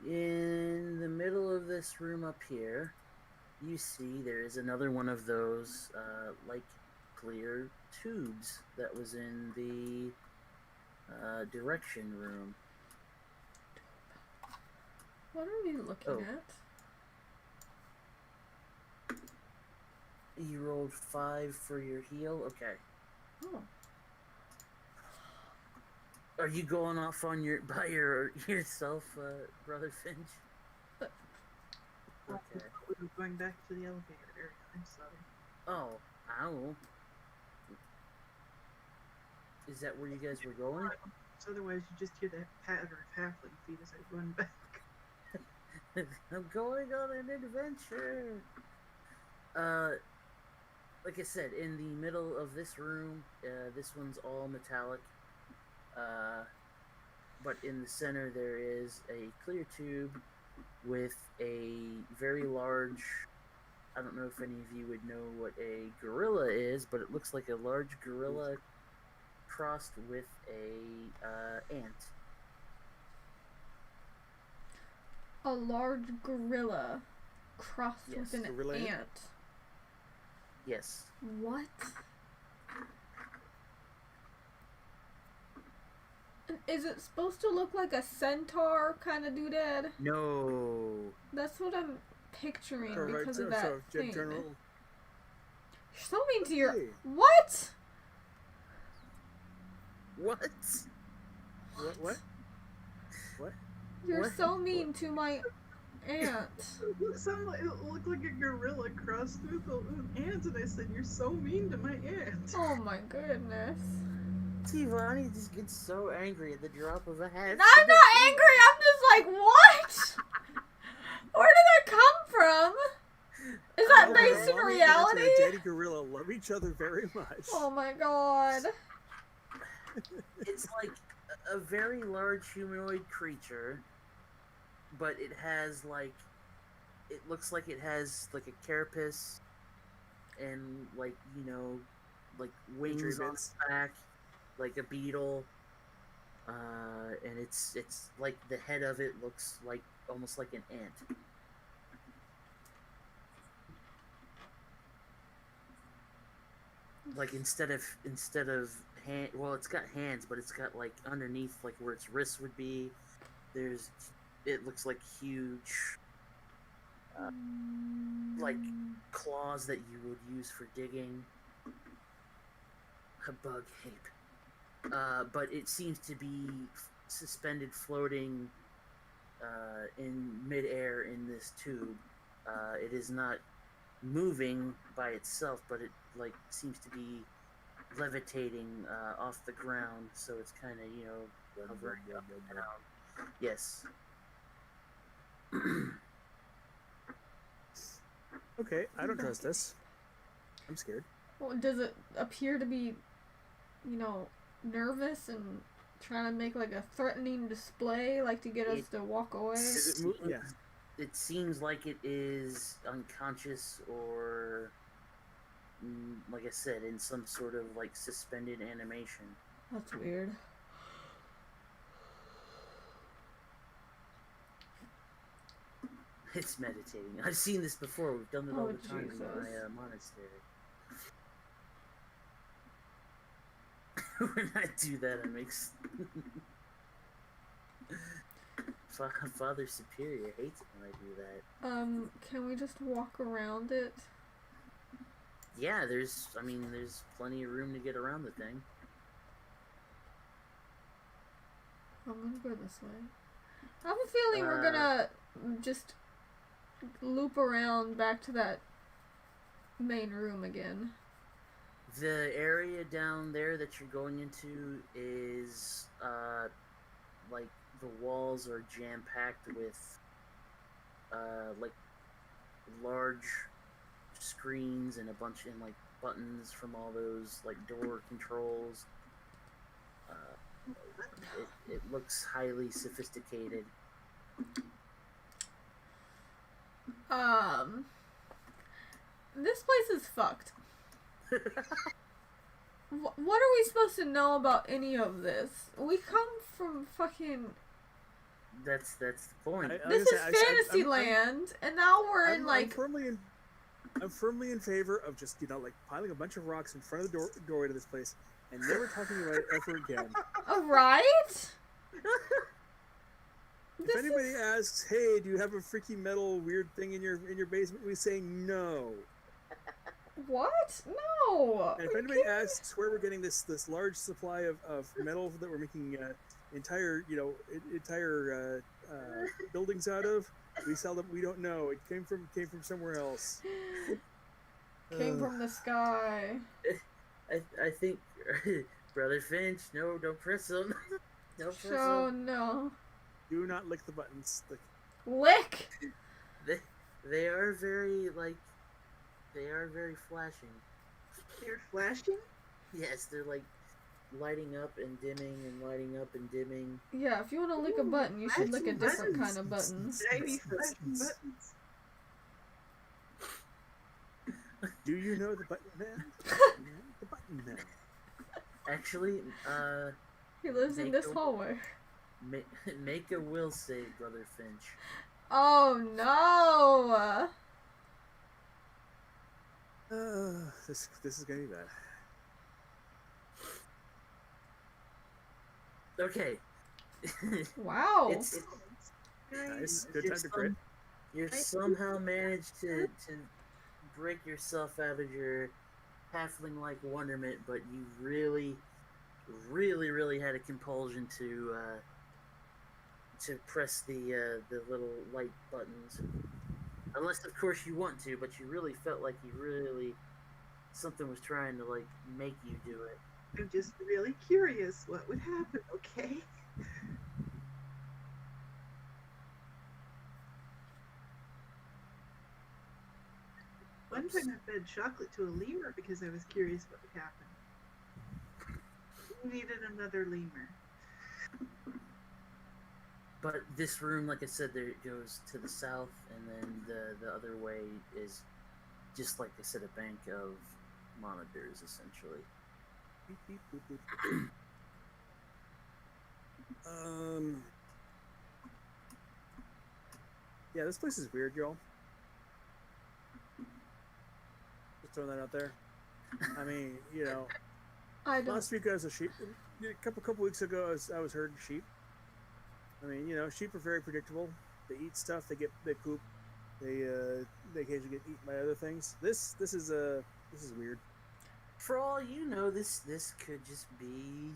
In the middle of this room up here, you see there is another one of those, like, clear tubes that was in the direction room.
What are we looking
Oh.
at?
You rolled 5 for your heal? Okay.
Oh.
Are you going off on yourself, Brother Finch? Okay.
We were going back to the elevator area. I'm sorry.
Oh, ow. Is that where you guys were going?
So otherwise, you just hear that patter of halfling feet as I run back.
I'm going on an adventure. Like I said, in the middle of this room, this one's all metallic. But in the center there is a clear tube with a very large, I don't know if any of you would know what a gorilla is, but it looks like a large gorilla crossed with a ant.
A large gorilla crossed
Yes,
with an
gorilla ant.
ant.
Yes.
What? Is it supposed to look like a centaur kind of doodad?
No.
That's what I'm picturing
So, right,
because
so,
of that
so,
thing.
General,
You're so mean to your...
Hey.
What?
What?
what? What?
You're
What?
so mean to my aunt.
It looked like a gorilla crossed through the ant, and I said, "You're so mean to my aunt."
Oh my goodness.
Tyvani just gets so angry at the drop of a hat.
I'm not angry, I'm just like, what? Where did that come from? Is that
Oh,
based in
mommy ant and
reality?
a daddy gorilla love each other very much.
Oh my god.
It's like a very large humanoid creature, but it has like, it looks like it has like a carapace and like, you know, like wings on its back, like a beetle. And it's like the head of it looks like almost like an ant. Like instead of hand, well, it's got hands, but it's got like underneath, like where its wrists would be. It looks like huge, like claws that you would use for digging. A bug ape. But it seems to be suspended, floating in midair in this tube. It is not moving by itself, but it like seems to be levitating off the ground, so it's kind of, you know, hovering up and down. Yes.
Okay, I don't trust this. I'm scared.
Well, does it appear to be, you know, nervous and trying to make like a threatening display, like to get us to walk away?
Is it yeah.
It seems like it is unconscious or, like I said, in some sort of like suspended animation.
That's weird.
It's meditating. I've seen this before. We've done it all
Oh,
the time in
Jesus.
my monastery. When I do that, it makes Father Superior hates it when I do that.
Can we just walk around it?
Yeah, there's plenty of room to get around the thing.
I'm gonna go this way. I have a feeling we're gonna just loop around back to that main room again.
The area down there that you're going into is, like, the walls are jam-packed with, like, large screens and a bunch of, like, buttons from all those, like, door controls. It looks highly sophisticated.
This place is fucked. What are we supposed to know about any of this? We come from fucking...
That's the point.
This is Fantasyland, and now we're in, like...
I'm firmly in I'm firmly in favor of just, like piling a bunch of rocks in front of the doorway to this place and never talking about it ever again.
Alright?
If anybody asks, hey, do you have a freaky metal weird thing in your basement? We say no.
What? No.
And if anybody asks where we're getting this large supply of metal that we're making entire buildings out of, we sell them. We don't know. It came from somewhere else.
Came from the sky.
I think, Brother Finch, no, don't press them. Don't press
Oh
them.
no.
Do not lick the buttons.
Lick!
They are very flashing.
They're flashing?
Yes, they're like lighting up and dimming and lighting up and dimming.
Yeah, if you want to lick a button, you should lick a different kind of button.
Shiny flashing buttons.
Do you know the button man? The button man.
Actually,
He lives in this hallway.
make a will save, Brother Finch.
Oh no!
This is gonna be bad.
Okay.
Wow.
It's
Nice. Good time to crit.
You somehow managed to break yourself out of your halfling-like wonderment, but you really had a compulsion to press the little light buttons. Unless, of course, you want to, but you really felt like something was trying to like make you do it.
I'm just really curious what would happen, okay? One time I fed chocolate to a lemur because I was curious what would happen. We needed another lemur.
But this room, like I said, there it goes to the south, and then the other way is just like I said, a bank of monitors, essentially.
Yeah, this place is weird, y'all. Just throwing that out there. I mean,
I don't.
last week I was a sheep. A couple weeks ago, I was herding sheep. I mean, sheep are very predictable. They eat stuff. They poop. They occasionally get eaten by other things. This is weird.
For all you know, this could just be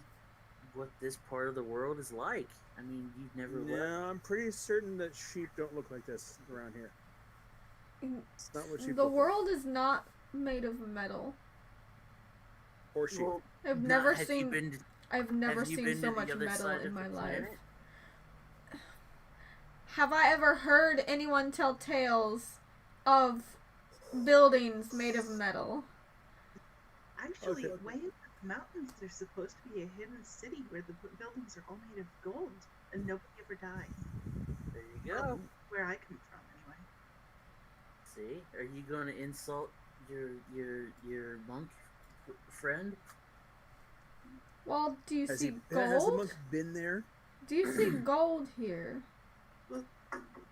what this part of the world is like. I mean, you've never left.
No, I'm pretty certain that sheep don't look like this around here. It's not what sheep
The
look
world is not made of metal.
like. Or sheep.
Well,
I've
now,
never
have
seen.
you been to-
I've never
have you
seen
been
so
to the
much
other
metal
side
in
of
my
the
life.
planet?
Have I ever heard anyone tell tales of buildings made of metal?
Actually,
Okay.
way in the mountains, there's supposed to be a hidden city where the buildings are all made of gold and nobody ever dies.
There you go.
Where I come from, anyway.
See, are you going to insult your monk friend?
Well, do you
Has
see
has the
gold?
monk been there?
Do you see gold here?
Well,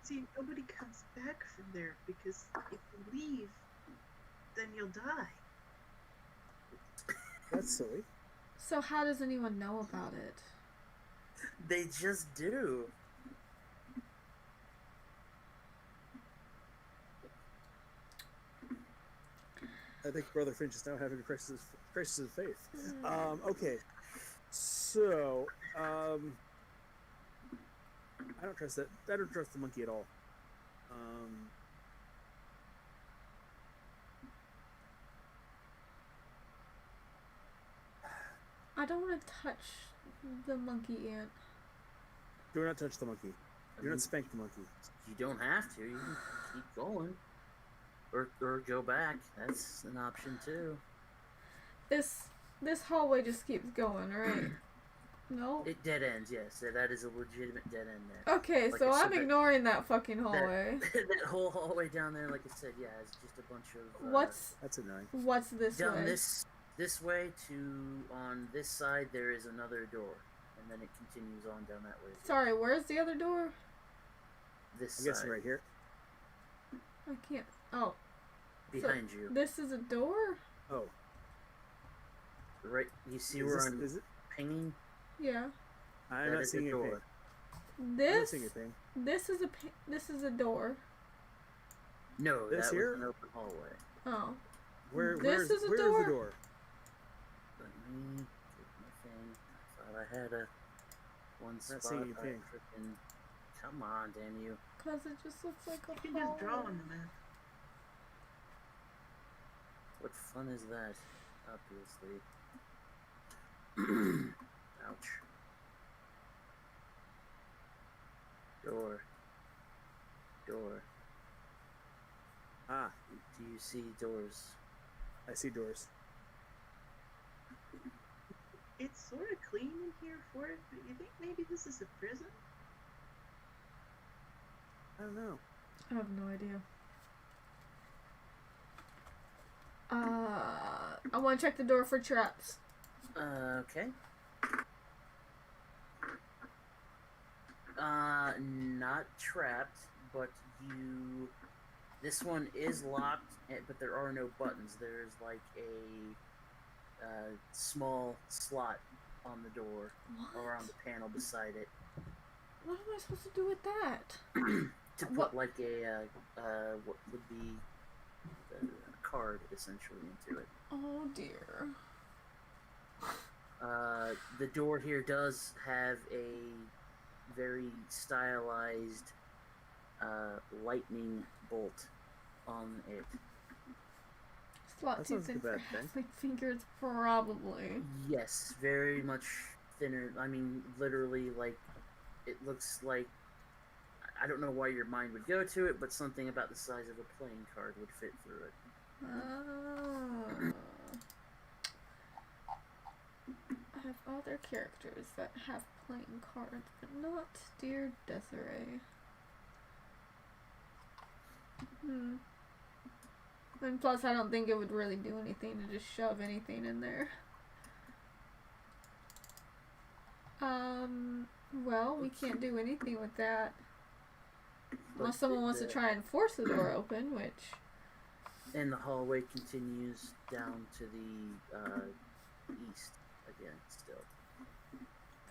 see, nobody comes back from there because if you leave, then you'll die.
That's silly.
So how does anyone know about it?
They just do.
I think Brother Finch is now having a crisis of faith. Okay, so I don't trust that. I don't trust the monkey at all.
I don't want to touch the monkey ant.
Do not touch the monkey. Do not spank the monkey.
You don't have to. You can keep going, or go back. That's an option too.
This hallway just keeps going, right? No?
It dead ends. Yes, that is a legitimate dead end there.
Okay,
Like
so
I said,
I'm ignoring that fucking hallway.
That whole hallway down there, like I said, yeah, it's just a bunch of.
That's annoying.
What's this
down
way?
this way to on this side there is another door, and then it continues on down that way.
Sorry, where's the other door?
This
I'm guessing
side.
right here.
I can't. Oh.
behind you.
This is a door?
Oh,
Right, you see
is
where
this,
I'm
is it?
Yeah.
I'm
That
not
is
seeing
a
a
door.
ping. I'm not
This
seeing a ping.
this is a door.
No,
This
that
here?
was an open hallway.
Oh.
Where's
This is a
where's
door?
the door?
Let me get my thing. I thought I had a one spot.
Not seeing
I
anything.
frickin' come on, damn you!
Cause it just looks like a
You can just draw
hallway.
on the map.
What fun is that? Obviously. Ouch. Door.
Ah,
Do you see doors?
I see doors.
It's sort of clean in here for it, but you think maybe this is a prison?
I don't know.
I have no idea. I want to check the door for traps.
Okay. Not trapped, but you. This one is locked, but there are no buttons. There's like a small slot on the door or on the panel beside it
What am I supposed to do with that?
to put
What?
like a what would be a card essentially into it.
Oh dear.
The door here does have a very stylized lightning bolt on it.
Slot
That
too
sounds
thin
like a
for
bad thing.
halfling fingers, probably.
Yes, very much thinner. I mean, literally, like, it looks like. I don't know why your mind would go to it, but something about the size of a playing card would fit through it.
Oh. I have other characters that have playing cards, but not dear Desiree. And plus, I don't think it would really do anything to just shove anything in there. Well, we can't do anything with that. Unless someone wants to try and force the door open, which...
And the hallway continues down to the east again, still.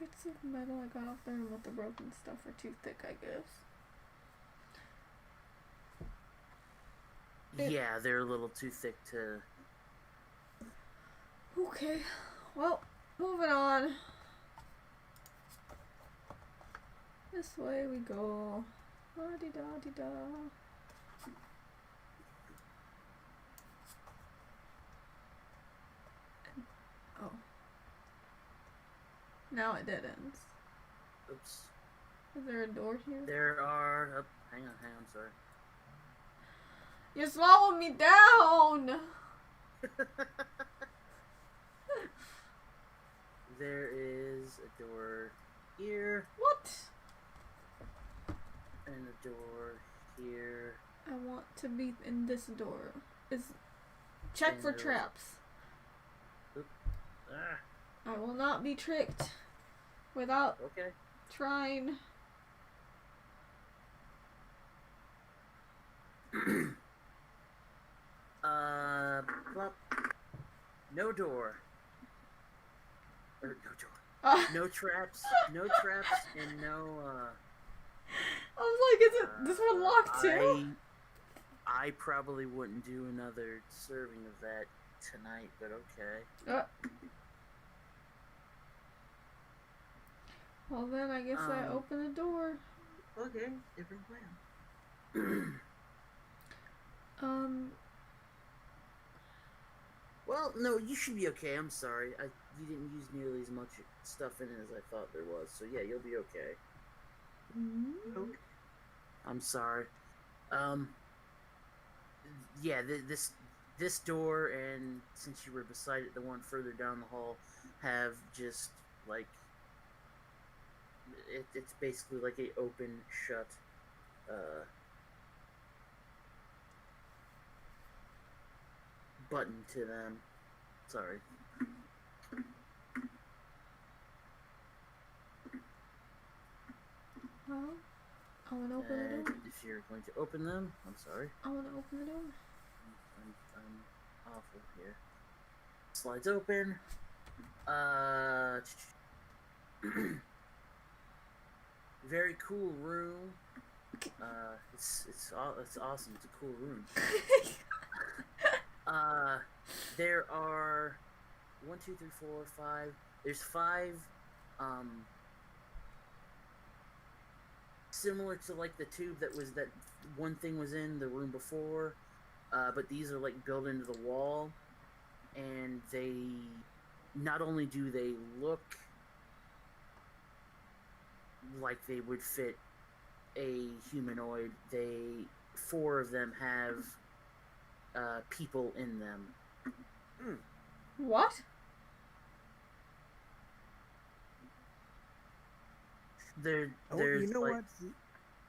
Bits of metal I got off there and with the broken stuff are too thick, I guess.
Yeah, they're a little too thick to...
Okay, well, moving on. This way we go. La-di-da-di-da. Oh. Now it dead ends.
Oops.
Is there a door here?
There are... Oh, hang on, I'm sorry.
You swallowed me down!
There is a door here,
What?
and a door here.
I want to be in this door. Check for
And there's-
traps.
Ah,
I will not be tricked without
okay.
trying.
Plop. No door. Or no door. No traps, and no,
I was like, is it this one locked too?
I probably wouldn't do another serving of that tonight, but okay.
Well then, I guess I open the door.
Okay, different plan.
Well, no, you should be okay. I'm sorry. You didn't use nearly as much stuff in it as I thought there was. So yeah, you'll be okay.
Okay.
I'm sorry. Yeah, this door, and since you were beside it, the one further down the hall, have just like it's basically like a open shut button to them. Sorry.
Well, I want to open the door.
If you're going to open them, I'm sorry.
I want to open the door.
I'm I'm awful here. Slides open. Very cool room. It's awesome. It's a cool room. There are 1, 2, 3, 4, 5. There's 5. Similar to like the tube that one thing was in the room before, but these are like built into the wall, and they not only do they look like they would fit a humanoid, 4 of them have people in them.
What?
There's
you know
like,
what?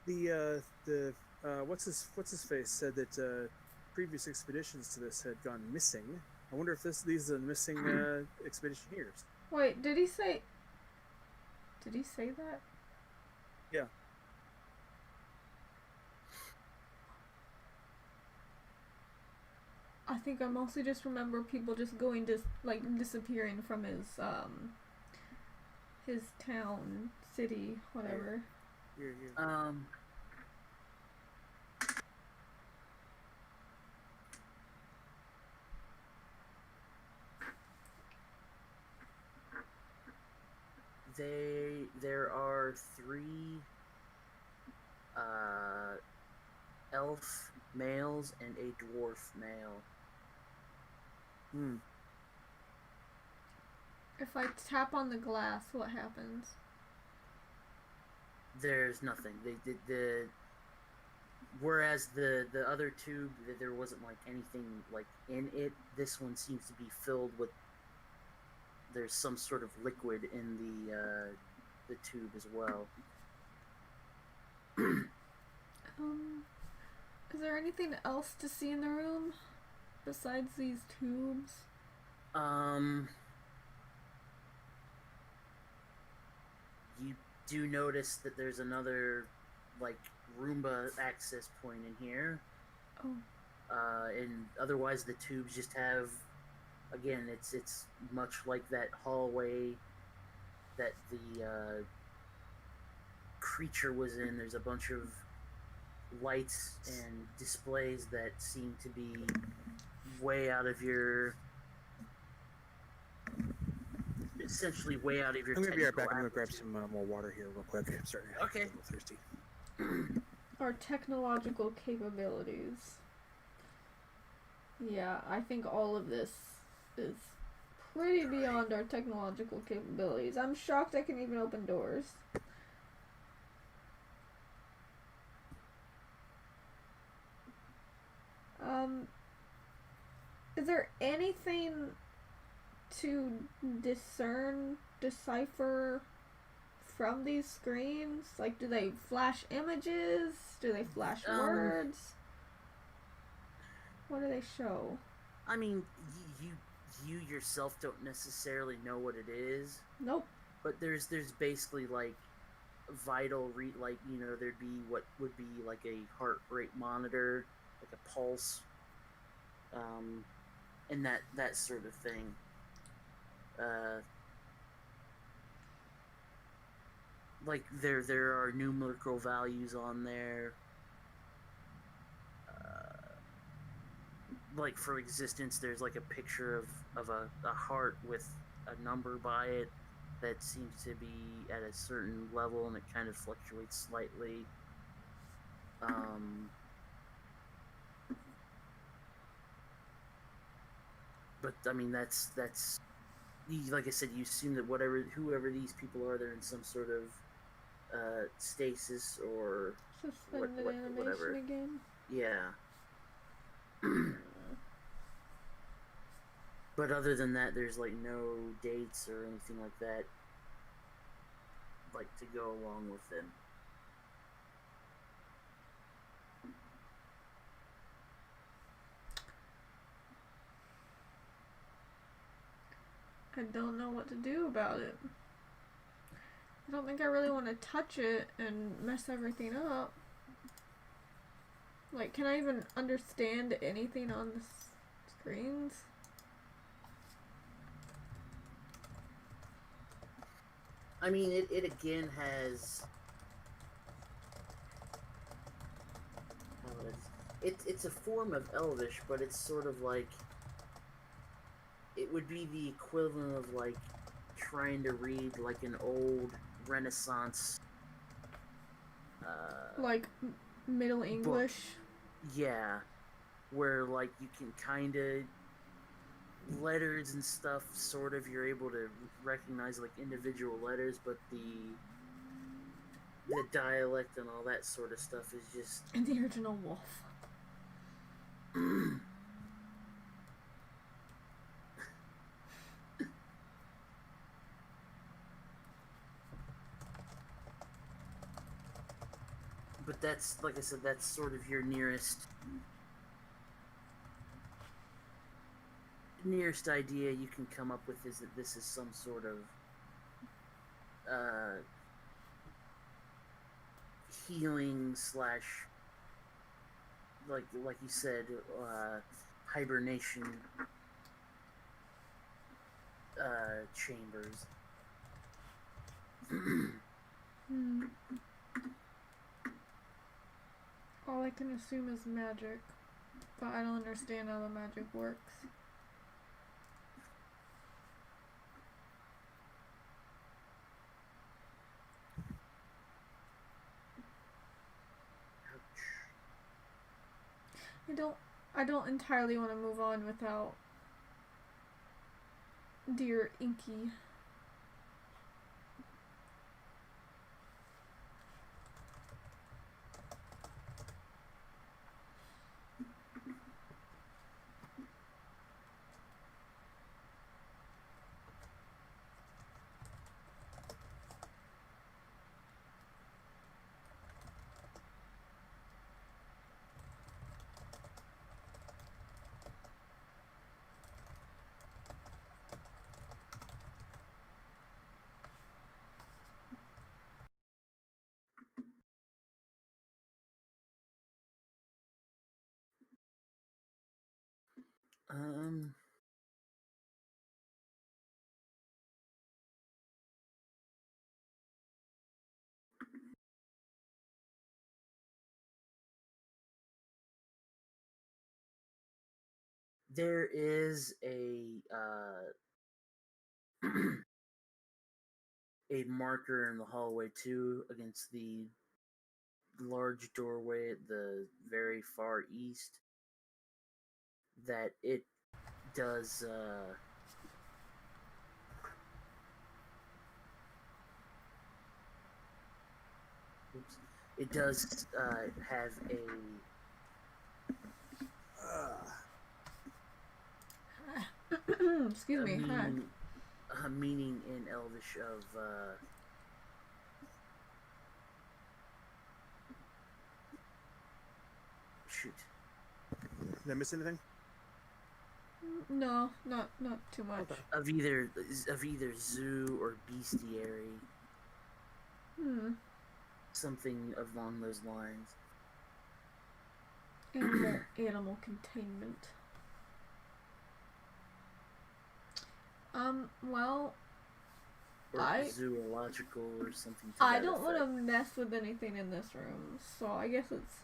The what's his face said that previous expeditions to this had gone missing. I wonder if these are the missing expeditioners.
Wait, did he say that?
Yeah.
I think I mostly just remember people just going disappearing from his town, city, whatever.
Here.
There are 3 elf males and a dwarf male.
If I tap on the glass, what happens?
There's nothing. Whereas the other tube, there wasn't like anything like in it. This one seems to be filled with. There's some sort of liquid in the tube as well.
Is there anything else to see in the room besides these tubes?
You do notice that there's another like Roomba access point in here.
Oh.
And otherwise the tubes just have, again, it's much like that hallway that the creature was in. There's a bunch of lights and displays that seem to be way out of your, essentially way out of your.
I'm gonna be right back. I'm gonna
technical
grab some more water here real quick. I'm starting to get a little thirsty.
Our technological capabilities. Yeah, I think all of this is pretty beyond our technological capabilities. I'm shocked I can even open doors. Is there anything to decipher from these screens? Like, do they flash images? Do they flash words? What do they show?
I mean, you yourself don't necessarily know what it is.
Nope.
But there's basically like vital like, you know, there'd be what would be like a heart rate monitor, like a pulse, and that sort of thing. Like there are numerical values on there. Like for existence, there's like a picture of a heart with a number by it that seems to be at a certain level, and it kind of fluctuates slightly. But I mean, that's like I said, you assume that whoever these people are, they're in some sort of stasis or
Suspended animation
whatever.
again.
Yeah. But other than that, there's like no dates or anything like that, like to go along with them.
I don't know what to do about it. I don't think I really want to touch it and mess everything up. Like, can I even understand anything on this Screens.
I mean, it again has. It's a form of Elvish, but it's sort of like. It would be the equivalent of like trying to read like an old Renaissance.
Like Middle English.
Yeah, where like you can kind of letters and stuff. Sort of, you're able to recognize like individual letters, but the dialect and all that sort of stuff is just.
And the original wolf.
But that's, like I said, that's sort of your nearest idea you can come up with, is that this is some sort of healing slash, like you said, hibernation chambers.
All I can assume is magic, but I don't understand how the magic works. I don't entirely want to move on without dear Inky.
There is a a marker in the hallway too, against the large doorway at the very far east, that it does have
Excuse me.
a meaning in Elvish of shoot.
Did I miss anything?
No, not too much.
Okay.
Of either zoo or bestiary. Something along those lines.
Animal containment. Well,
Or zoological or something to
I
that
don't want to
effect.
mess with anything in this room, so I guess it's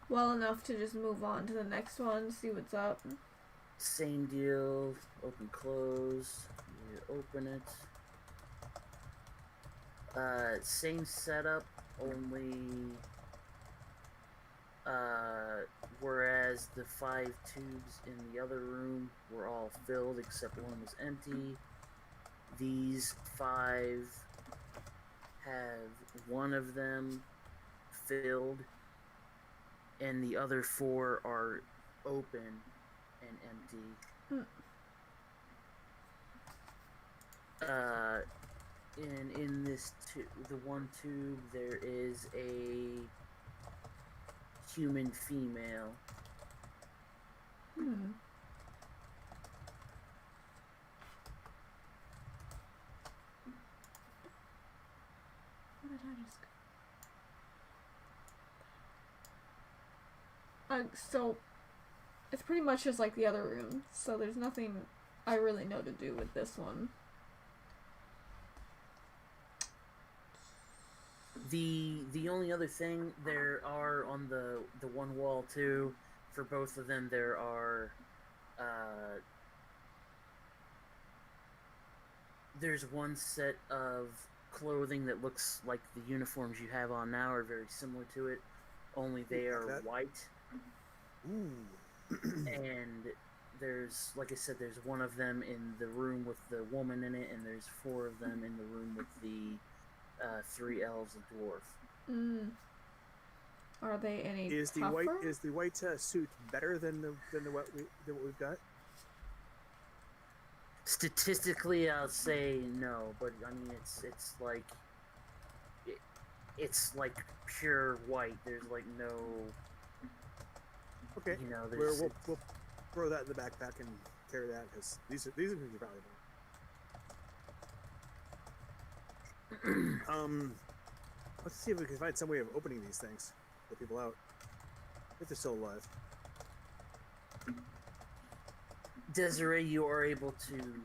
well enough to just move on to the next one, see what's up.
Same deal. Open, close. You open it. Same setup, only whereas the 5 tubes in the other room were all filled except one was empty, these 5 have one of them filled and the other 4 are open and empty. And in this the one tube there is a human female.
What did I just... so It's pretty much just like the other room, so there's nothing I really know to do with this one.
The only other thing, there are on the one wall too, for both of them there are there's one set of clothing that looks like the uniforms you have on now are very similar to it, only they are white.
Ooh.
And there's, like I said, there's one of them in the room with the woman in it, and there's 4 of them in the room with the 3 elves and dwarf.
Mm. Are they any
Is the white suit better than what we've got?
Statistically, I'll say no, but I mean it's like it's like pure white. There's like no.
Okay.
You know,
We'll throw that in the backpack and carry that because these are things are valuable. Let's see if we can find some way of opening these things, get people out if they're still alive.
Desiree, you are able to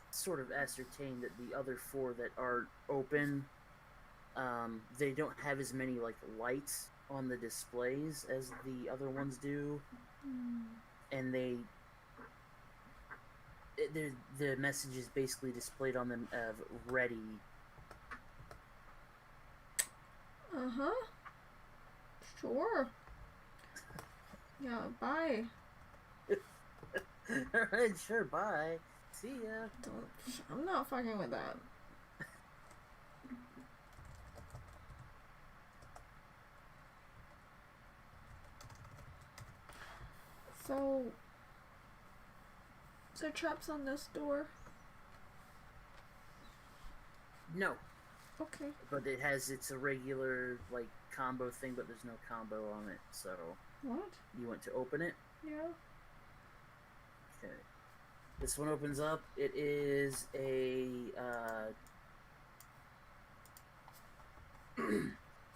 sort of ascertain that the other 4 that are open, they don't have as many like lights on the displays as the other ones do, and the message is basically displayed on them of ready.
Uh-huh. Sure. Yeah, bye.
Alright, sure, bye. See ya.
I'm not fucking with that. So, is there traps on this door?
No.
Okay.
But it's a regular, like, combo thing, but there's no combo on it, so...
What?
You want to open it?
Yeah.
Okay. This one opens up. It is a,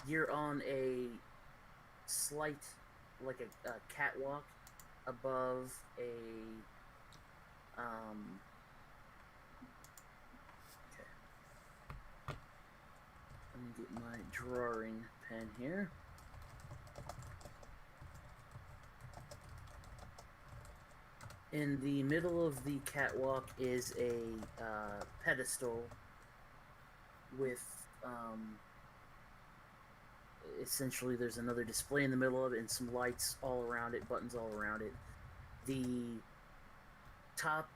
you're on a slight, like a catwalk above a, okay. Let me get my drawing pen here. In the middle of the catwalk is a pedestal with, essentially there's another display in the middle of it and some lights all around it, buttons all around it. The top,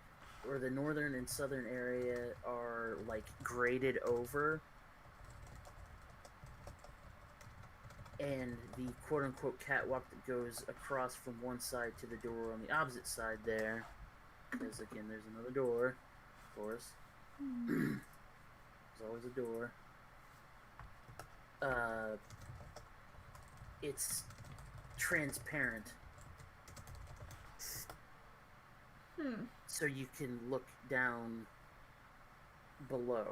or the northern and southern area, are like graded over, and the quote-unquote catwalk that goes across from one side to the door on the opposite side there, because again there's another door, of course. There's always a door. It's transparent, so you can look down below.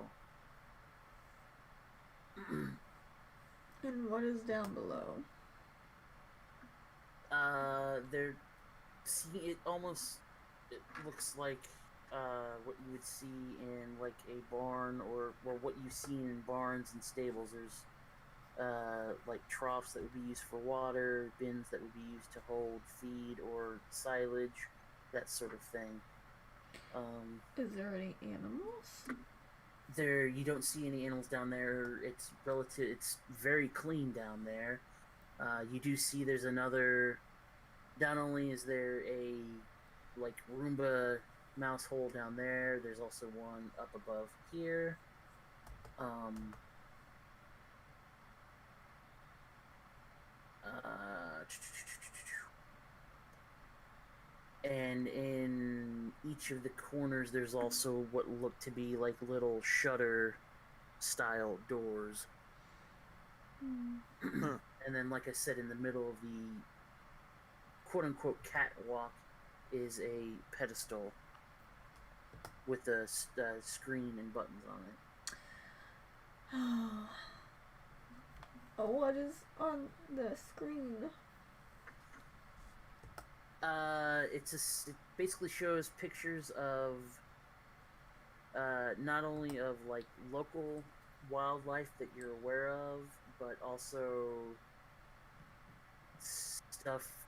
And what is down below?
It looks like what you would see in like a barn, or what you see in barns and stables. There's like troughs that would be used for water, bins that would be used to hold feed or silage, that sort of thing.
Is there any animals?
You don't see any animals down there. It's very clean down there. You do see there's another, not only is there a like Roomba mouse hole down there, there's also one up above here. And in each of the corners there's also what look to be like little shutter style doors. And then, like I said, in the middle of the quote-unquote catwalk is a pedestal with a screen and buttons on it.
Oh, what is on the screen?
It basically shows pictures of not only of like local wildlife that you're aware of, but also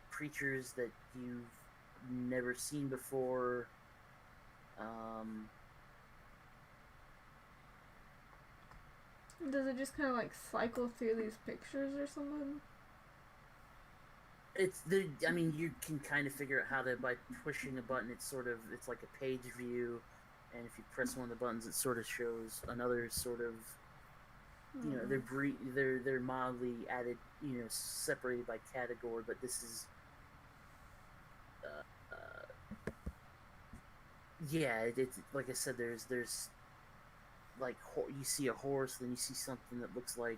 creatures that you've never seen before.
Does it just kind of like cycle through these pictures or something?
I mean, you can kind of figure out how to by pushing a button. It's like a page view, and if you press one of the buttons, it sort of shows another sort of. You know, they're mildly added, you know, separated by category, but this is. Yeah, it's like I said. There's like you see a horse, then you see something that looks like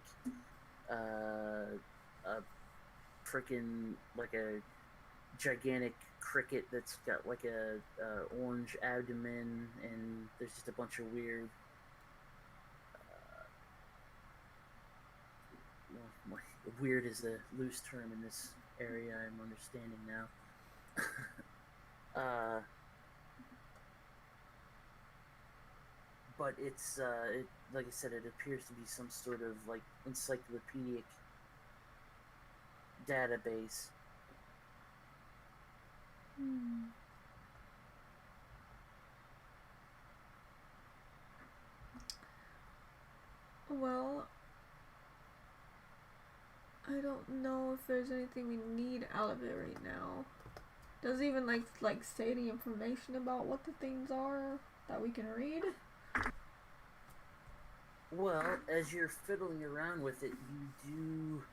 a freaking like a gigantic cricket that's got like a orange abdomen, and there's just a bunch of weird. Well, weird is a loose term in this area. I'm understanding now. But it's like I said, it appears to be some sort of like encyclopedic database.
Well, I don't know if there's anything we need out of it right now. Does it even like say the information about what the things are that we can read?
Well, as you're fiddling around with it, you're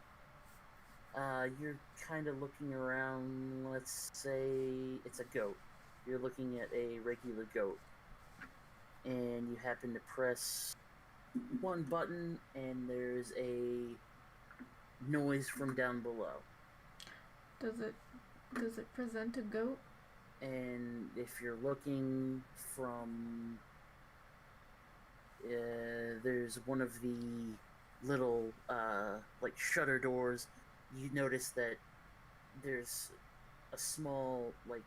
kind of looking around. Let's say it's a goat. You're looking at a regular goat, and you happen to press one button, and there's a noise from down below.
Does it present a goat?
And if you're looking from there's one of the little like shutter doors, you notice that there's a small, like,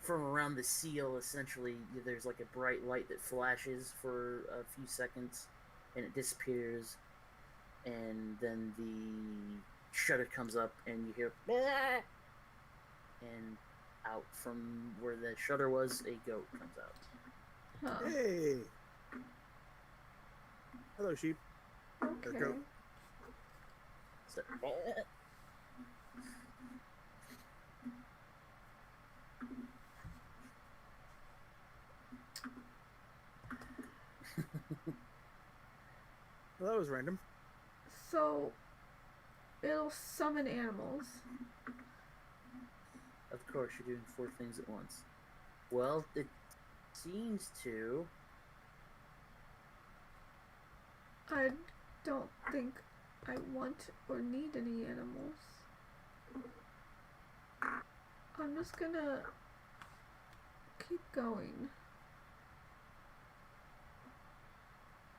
from around the seal, essentially, there's like a bright light that flashes for a few seconds and it disappears, and then the shutter comes up and you hear "Bah!" and out from where the shutter was, a goat comes out.
Huh.
Hey! Hello, sheep.
Okay.
Goat.
So,
Well, that was random.
So, it'll summon animals.
of course, you're doing 4 things at once. Well, it seems to.
I don't think I want or need any animals. I'm just gonna keep going.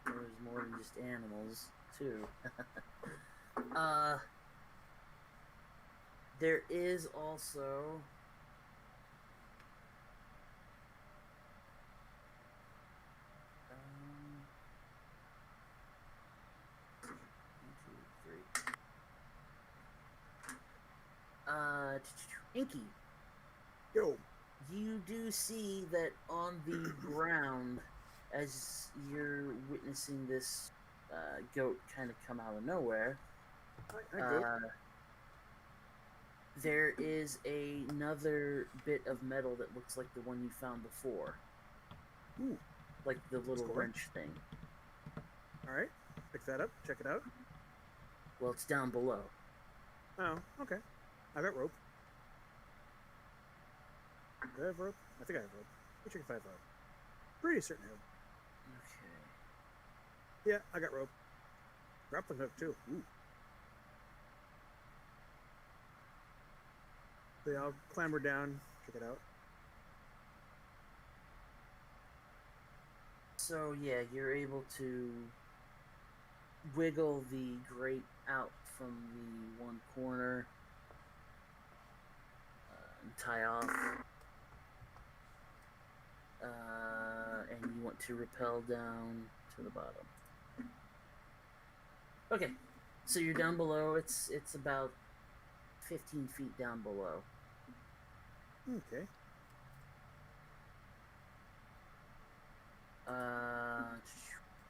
There's more than just animals, too. There is also. Inky,
Yo!
you do see that on the ground, as you're witnessing this goat kind of come out of nowhere,
Hi, goat.
there is another bit of metal that looks like the one you found before.
Ooh.
Like the little
Cool.
wrench thing.
Alright. Pick that up. Check it out.
Well, it's down below.
Oh, okay. I got rope. Do I have rope? I think I have rope. Let me check if I have rope. Pretty certain I have.
Okay.
Yeah, I got rope. Grappling hook, too. Ooh. So yeah, I'll clamber down, check it out.
So yeah, you're able to wiggle the grate out from the one corner. tie off. And you want to rappel down to the bottom. Okay, so you're down below. It's about 15 feet down below.
Okay.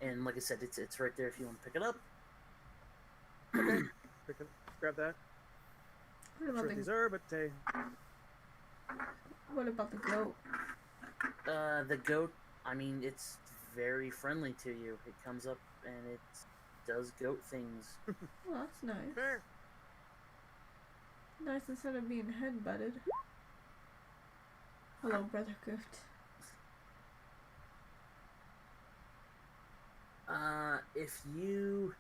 And like I said, it's right there if you want to pick it up.
Okay. Grab that.
What
Not
about
sure what
the
these are, but
What about the goat?
The goat, I mean, it's very friendly to you. It comes up and it does goat things.
Well, that's nice.
fair.
Nice instead of being head-butted. Hello, brother goat.
If you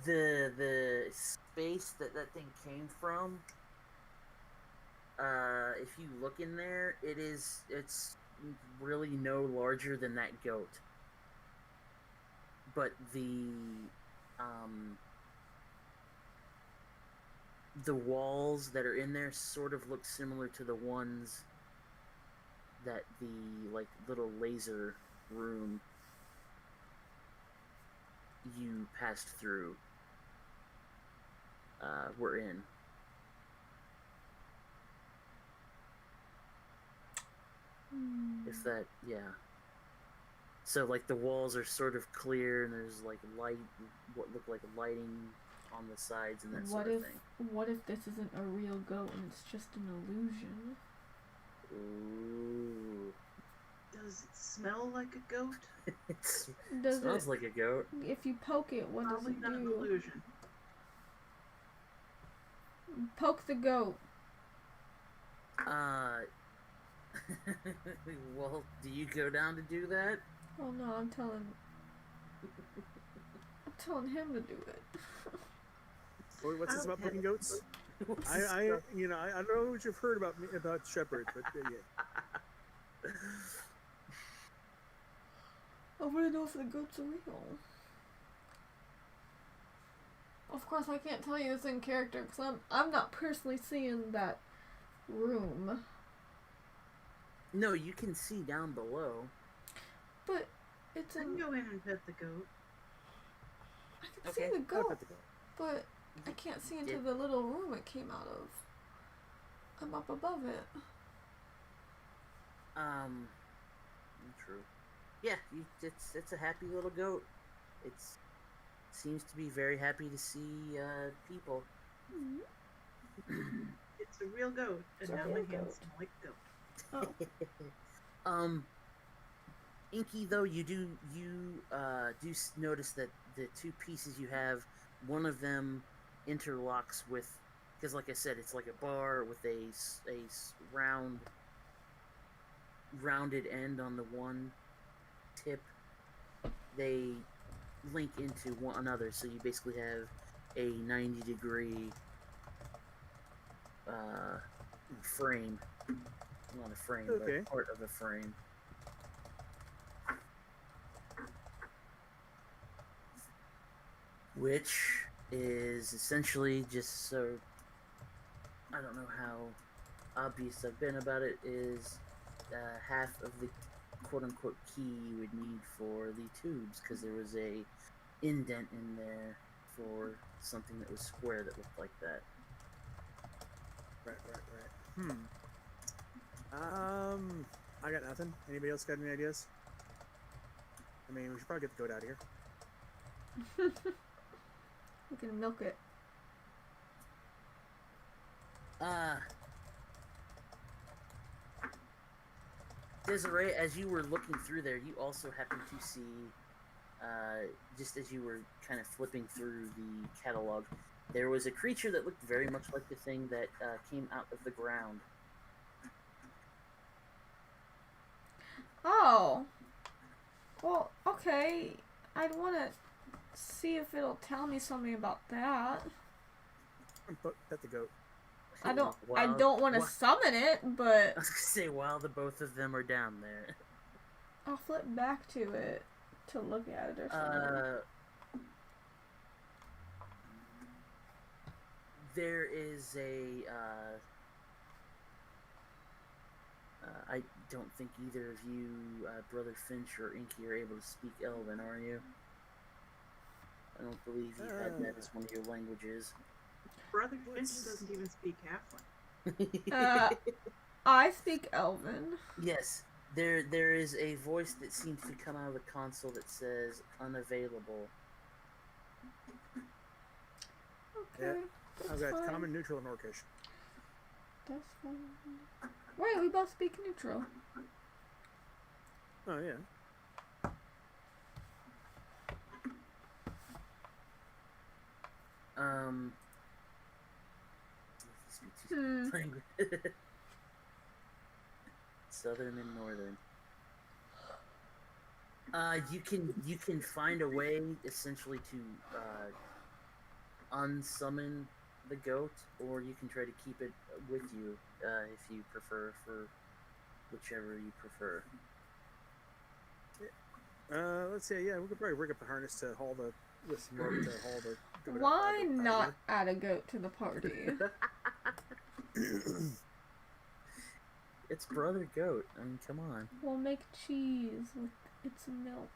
the space that thing came from, if you look in there, it's really no larger than that goat. But the walls that are in there sort of look similar to the ones that the like little laser room you passed through were in. If that, yeah. So like the walls are sort of clear and there's like light, what look like lighting on the sides and that sort of thing.
What if this isn't a real goat and it's just an illusion?
Ooh.
Does it smell like a goat?
It
Does
smells
it,
like a goat.
if you poke it, what does
Probably
it
not an
do?
illusion.
Poke the goat.
Well, do you go down to do that?
Oh no, I'm telling him to do it.
What's this about poking goats? I don't know what you've heard about me about shepherds, but yeah.
I want to know if the goats are real. Of course, I can't tell you this in character because I'm not personally seeing that room.
No, you can see down below.
But it's
I
in.
can go in and pet the goat.
I can
Okay,
see the
I'll
goat,
pet the goat.
but I can't see into
Yeah.
the little room it came out of. I'm up above it.
True. Yeah, it's a happy little goat. It seems to be very happy to see people.
It's a real goat, and
It's a
now
real
my
goat.
hands smell like goat.
Oh.
Inky, though, you do notice that the two pieces you have, one of them interlocks with, because like I said, it's like a bar with a rounded end on the one tip. They link into one another, so you basically have a 90-degree frame. Not a frame,
Okay.
but part of a frame. Which is essentially just so, I don't know how obvious I've been about it, is half of the quote-unquote key you would need for the tubes, because there was a indent in there for something that was square that looked like that.
Right. I got nothing. Anybody else got any ideas? I mean, we should probably get the goat out of here.
We can milk it.
Desiree, as you were looking through there, you also happened to see, just as you were kind of flipping through the catalog, there was a creature that looked very much like the thing that came out of the ground.
Oh. Well, okay. I'd want to see if it'll tell me something about that.
Pet the goat.
I don't
While-
want to
while-
summon it, but
I was gonna say, while the both of them are down there.
I'll flip back to it to look at it or something.
There is a I don't think either of you, Brother Finch or Inky, are able to speak Elven, are you? I don't believe you had that as one of your languages.
Brother Finch doesn't even speak Halfling.
I speak Elven.
Yes, there is a voice that seems to come out of the console that says unavailable.
Okay.
I've got
fine.
common, neutral, and orcish.
That's fine. Wait, we both speak neutral.
Oh yeah.
Language. Southern and northern. You can find a way essentially to unsummon the goat, or you can try to keep it with you if you prefer, for whichever you prefer.
Let's say we could probably rig up the harness to haul the goat up,
Why not add a goat to the party?
It's Brother Goat. I mean, come on.
We'll make cheese with its milk.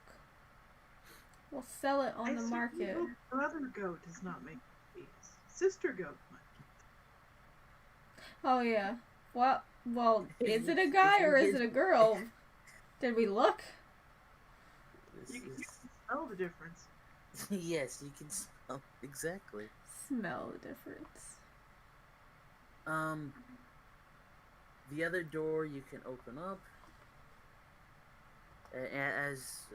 We'll sell it on the market.
Hope Brother Goat does not make cheese. Sister Goat might.
Oh yeah. Well, is it a guy or is it a girl? Did we look?
You can smell the difference.
Yes, you can smell exactly.
Smell the difference.
The other door you can open up. As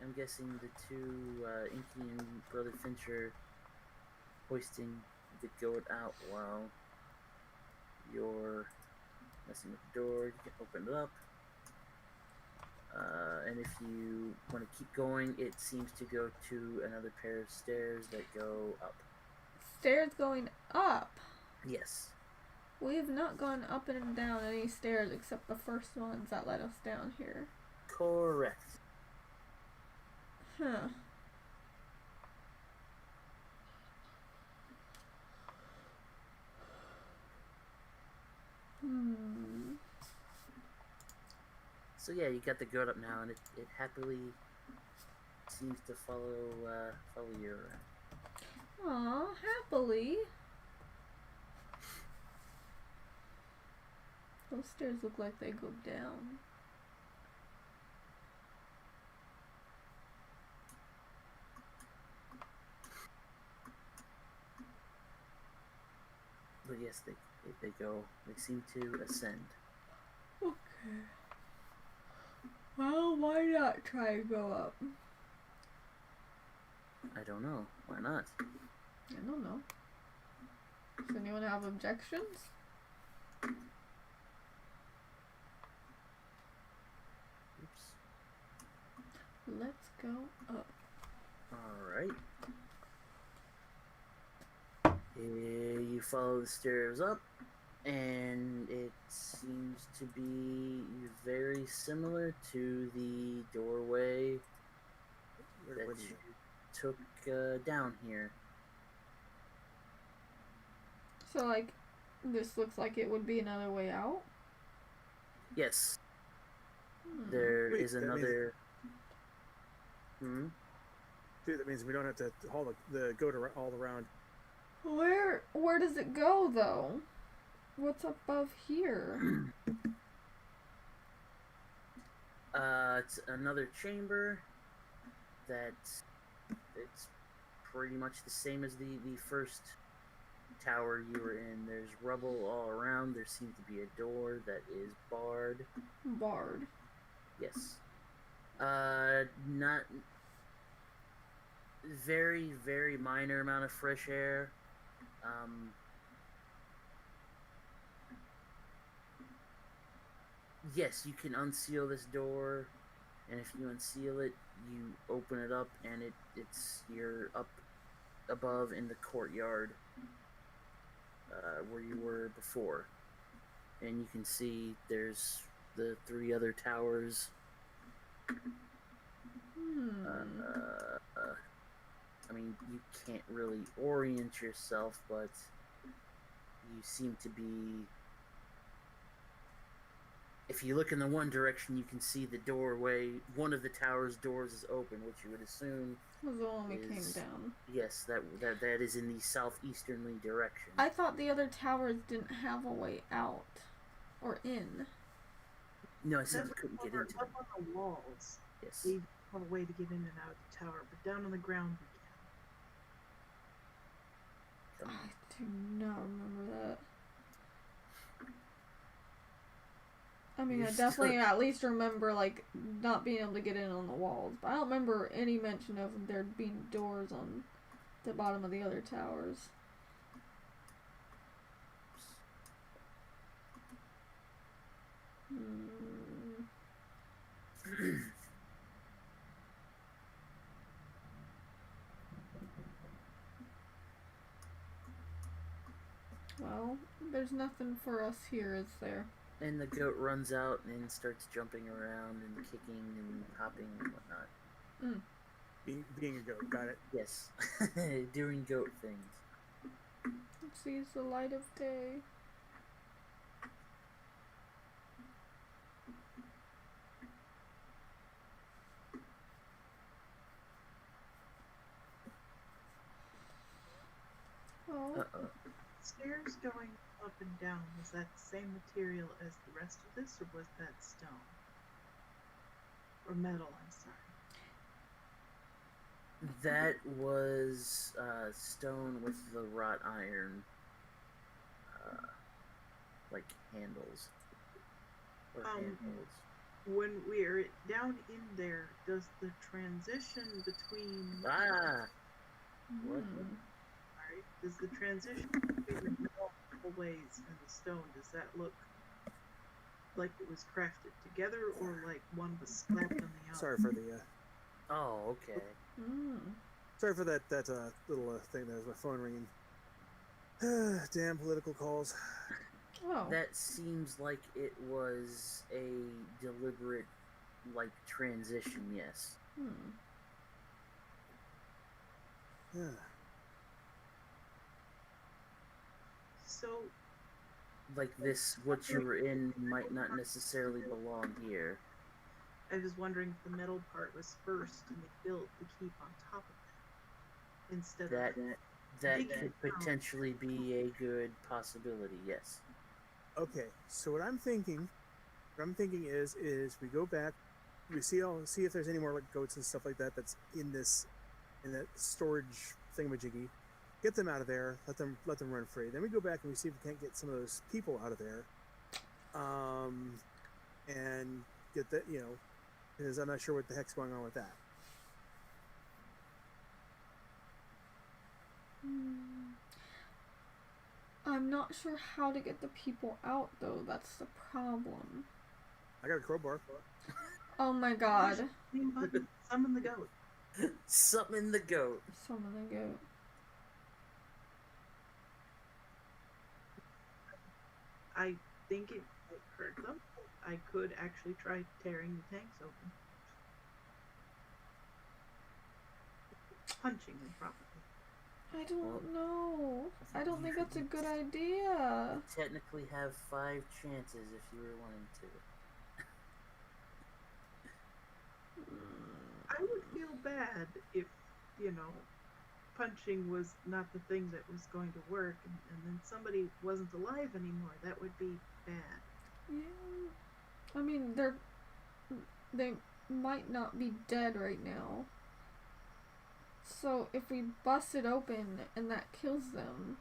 I'm guessing the two Inky and Brother Fincher hoisting the goat out while you're messing with the door, you can open it up. And if you want to keep going, it seems to go to another pair of stairs that go up.
Stairs going up?
Yes.
We have not gone up and down any stairs except the first ones that led us down here.
Correct.
Huh.
So yeah, you got the goat up now, and it happily seems to follow you around.
Aw, happily. Those stairs look like they go down.
But yes, they seem to ascend.
Okay. Well, why not try and go up?
I don't know. Why not?
I don't know. Does anyone have objections?
Oops.
Let's go up.
Alright. You follow the stairs up, and it seems to be very similar to the doorway that you took down here.
So, like, this looks like it would be another way out?
Yes. There is another...
Dude, that means we don't have to haul the goat all around.
Where does it go, though? What's above here?
It's another chamber that it's pretty much the same as the first tower you were in. There's rubble all around. There seems to be a door that is barred.
Barred.
Yes. Not very, very minor amount of fresh air. Yes, you can unseal this door, and if you unseal it, you open it up, and you're up above in the courtyard where you were before, and you can see there's the three other towers. I mean, you can't really orient yourself, but you seem to be if you look in the one direction, you can see the doorway. One of the tower's doors is open, which you would assume
Was the one we came
is-
down.
yes, that is in the southeasternly direction.
I thought the other towers didn't have a way out or in.
No, I said
That's
you couldn't get
over
into
up
them.
on the walls.
Yes.
We have a way to get in and out of the tower, but down on the ground we
Come
I
on.
do not remember that. I mean,
You're
I definitely
still-
at least remember, like, not being able to get in on the walls. But I don't remember any mention of there being doors on the bottom of the other towers. Hmm. Well, there's nothing for us here, is there?
And the goat runs out and starts jumping around and kicking and hopping and whatnot.
Being a goat, got it.
Yes. Doing goat things.
It sees the light of day. Oh,
Uh-oh.
Stairs going up and down, was that the same material as the rest of this, or was that stone? Or metal, I'm sorry.
That was stone with the wrought iron, like handles. Or handholds.
When we're down in there, does the transition between...
Ah! What?
hmm.
Sorry, does the transition between the metal hallways and the stone, does that look like it was crafted together, or like one was slapped on the other?
Sorry for the
Oh, okay.
sorry for that little thing there was my phone ringing. Damn political calls.
Oh.
That seems like it was a deliberate, like, transition, yes.
Hmm.
Yeah.
So,
Like this, what you were in might not necessarily belong here.
I was wondering if the metal part was first and they built the keep on top of it. Instead
That
of...
that
Dig
could
it out.
potentially be a good possibility, yes.
Okay, so what I'm thinking is we go back, we see if there's any more like goats and stuff like that that's in that storage thingamajiggy. Get them out of there. Let them run free. Then we go back and we see if we can't get some of those people out of there. And get that, because I'm not sure what the heck's going on with that.
I'm not sure how to get the people out, though. That's the problem.
I got a crowbar.
Oh my god.
Summon the goat.
Summon the goat.
Summon the goat.
I think it might hurt them. I could actually try tearing the tanks open. Punching them, probably.
I don't know. I don't think that's a good idea.
Technically have 5 chances if you were wanting to.
I would feel bad if, punching was not the thing that was going to work, and then somebody wasn't alive anymore. That would be bad.
Yeah. I mean, they might not be dead right now. So if we bust it open and that kills them,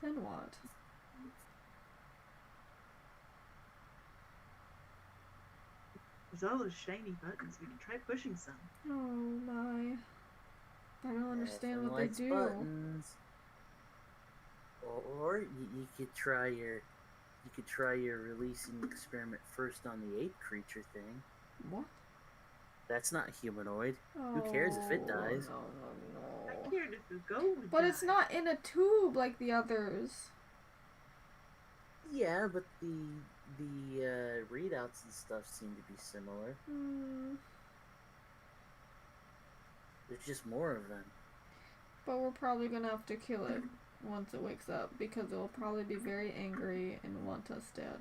then what?
There's all those shiny buttons. We can try pushing some.
Oh my. I don't understand
Nothing
what they
likes
do.
buttons. Or you could try your releasing experiment first on the ape creature thing.
What?
That's not humanoid.
Oh,
Who cares if it dies?
I
No.
cared if the goat would
But it's
die.
not in a tube like the others.
Yeah, but the readouts and stuff seem to be similar.
Hmm.
There's just more of them.
But we're probably gonna have to kill it once it wakes up because it will probably be very angry and want us dead.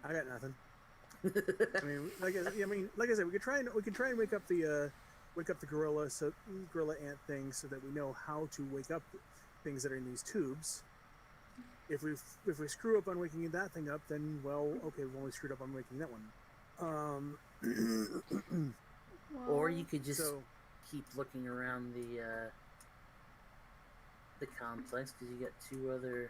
I got nothing. I mean, like I said, we can try and wake up the gorilla ant thing so that we know how to wake up things that are in these tubes. If we screw up on waking that thing up, then well, okay, we've only screwed up on waking that one.
Or you could just
So
keep looking around the complex because you got two other.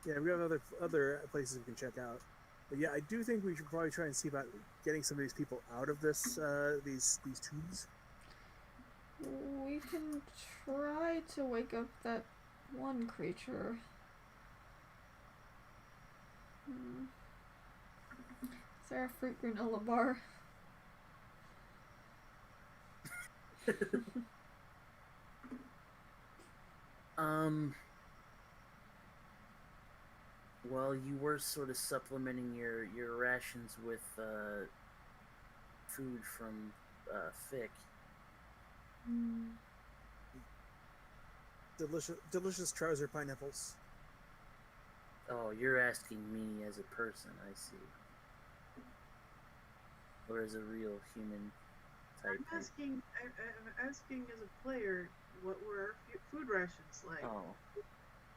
Yeah, we have other places we can check out. But yeah, I do think we should probably try and see about getting some of these people out of this these tubes.
We can try to wake up that one creature. Is there a fruit granola bar?
Well, you were sort of supplementing your rations with food from Fick.
Delicious trouser pineapples.
Oh, you're asking me as a person, I see. Or as a real human type.
I'm asking as a player, what were our food rations like?
Oh.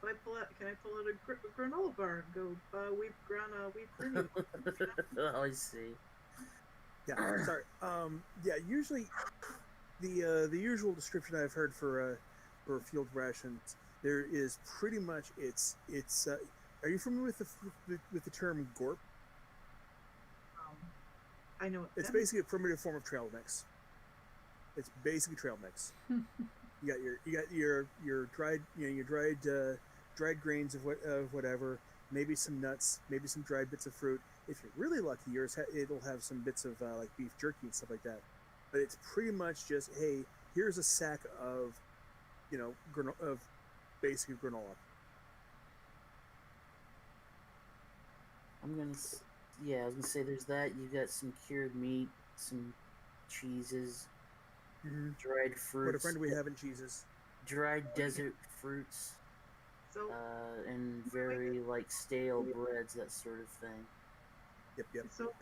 Can I pull out a granola bar and go wheat creamy?
Oh, I see.
Yeah, sorry. Yeah, usually the usual description I've heard for field rations, there is pretty much it's. Are you familiar with the term gorp?
I know what
it's basically a primitive form of trail mix. It's basically trail mix. You got your dried dried grains of whatever, maybe some nuts, maybe some dried bits of fruit. If you're really lucky, it'll have some bits of like beef jerky and stuff like that. But it's pretty much just, hey, here's a sack of, of basically granola.
I was gonna say there's that. You got some cured meat, some cheeses, dried fruits.
What a friend we have in cheeses.
Dried desert fruits.
So,
and very like stale breads, that sort of thing.
Yep.
So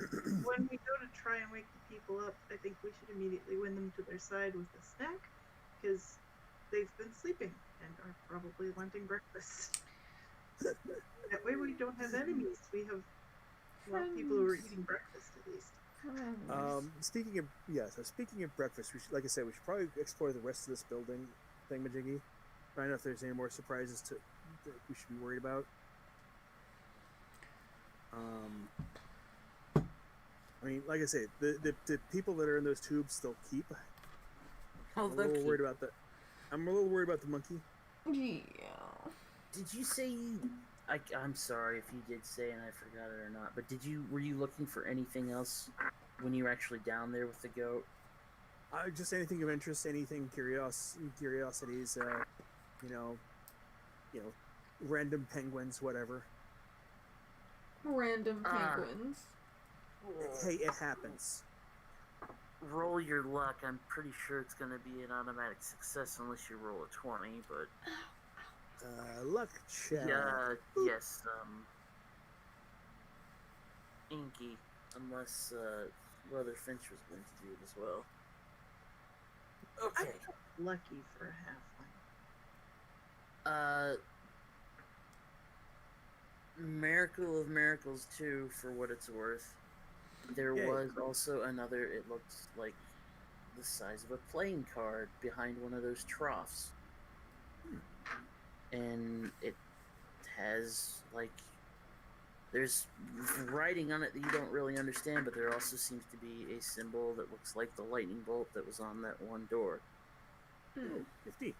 when we go to try and wake the people up, I think we should immediately win them to their side with a snack, because they've been sleeping and are probably wanting breakfast. That way we don't have enemies. We have people who are eating breakfast at least.
Speaking of breakfast, we should, like I said, we should probably explore the rest of this building thingamajiggy. Find out if there's any more surprises that we should be worried about. I mean, like I say, the people that are in those tubes they'll keep. I'm a little worried about that. I'm a little worried about the monkey.
Yeah.
Did you say I'm sorry if you did say and I forgot it or not, but were you looking for anything else when you were actually down there with the goat?
Just anything of interest, anything curiosities, random penguins, whatever.
Random penguins.
Hey, it happens.
Roll your luck. I'm pretty sure it's going to be an automatic success unless you roll a 20, but...
luck check.
Yes, Inky, unless, Brother Finch was going to do it as well. Okay.
I'm lucky for a halfling.
Miracle of Miracles 2, for what it's worth. There was also another, it looked like the size of a playing card behind one of those troughs. And it has, like, there's writing on it that you don't really understand, but there also seems to be a symbol that looks like the lightning bolt that was on that one door.
50.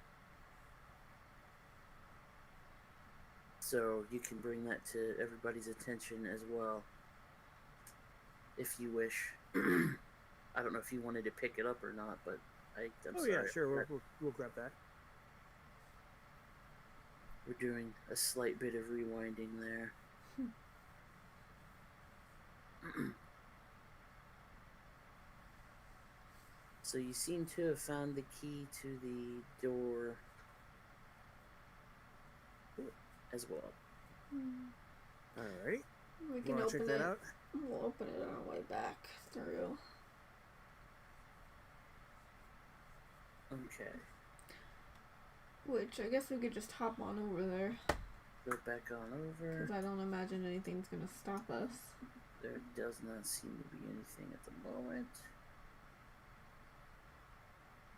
So you can bring that to everybody's attention as well, if you wish. I don't know if you wanted to pick it up or not, but I'm sorry.
Yeah, sure. We'll grab that.
We're doing a slight bit of rewinding there. So you seem to have found the key to the door as well.
Alright.
We
You
can
want to
open
check that
it.
out?
We'll open it on our way back through.
Okay.
Which I guess we could just hop on over there.
Go back on over.
Because I don't imagine anything's gonna stop us.
There does not seem to be anything at the moment.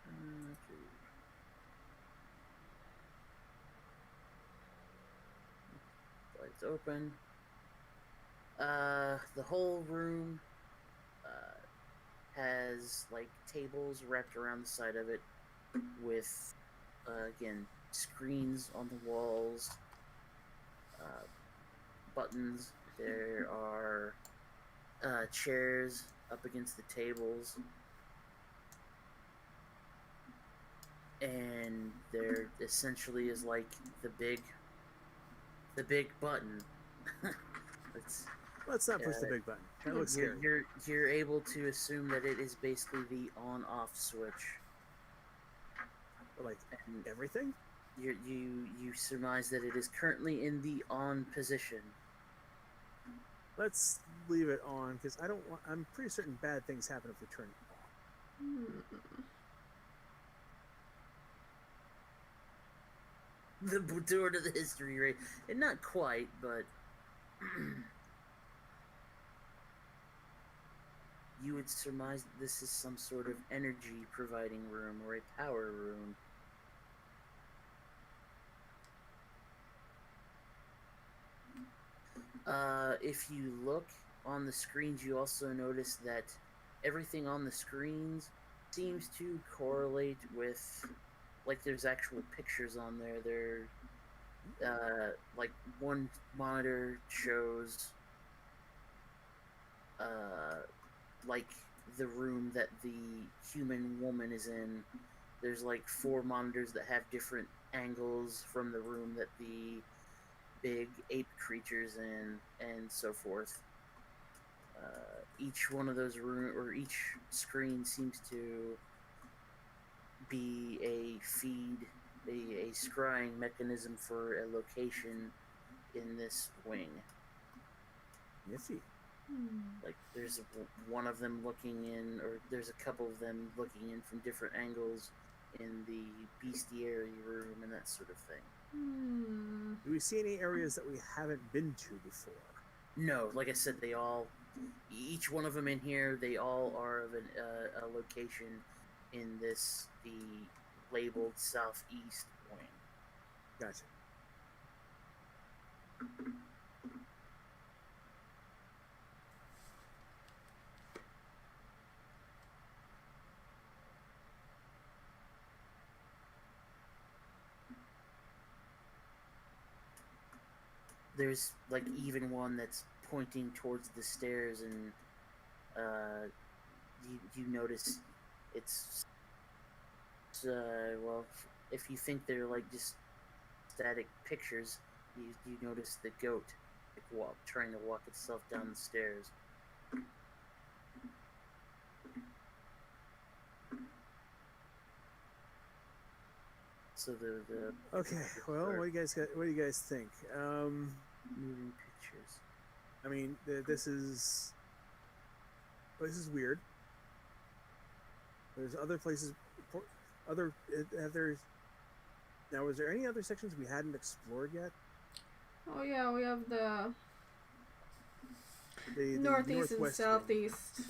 Okay. Lights open. The whole room has like tables wrapped around the side of it with again screens on the walls, buttons. There are chairs up against the tables, and there essentially is like the big button.
Let's not push the big button. That looks scary.
You're able to assume that it is basically the on-off switch.
Like
And
everything?
you surmise that it is currently in the on position.
Let's leave it on because I don't want. I'm pretty certain bad things happen if we turn it off.
The door to the history rate, and not quite, but you would surmise that this is some sort of energy providing room or a power room. If you look on the screens, you also notice that everything on the screens seems to correlate with, like, there's actual pictures on there. Like, one monitor shows, like, the room that the human woman is in. There's, like, 4 monitors that have different angles from the room that the big ape creatures in, and so forth. Each one of those each screen seems to be a feed, a scrying mechanism for a location in this wing.
Nifty.
Like, there's one of them looking in, or there's a couple of them looking in from different angles in the bestiary room and that sort of thing.
Do we see any areas that we haven't been to before?
No, like I said, each one of them in here, they all are of a location in the labeled southeast wing.
Gotcha.
There's like even one that's pointing towards the stairs, and you notice it's well, if you think they're like just static pictures, you notice the goat like trying to walk itself down the stairs. So the
Okay. Well, what do you guys got? What do you guys think?
moving pictures.
I mean, this is weird. There's other places, now, was there any other sections we hadn't explored yet?
Oh yeah, we have the northeast and
northwest wing.
southeast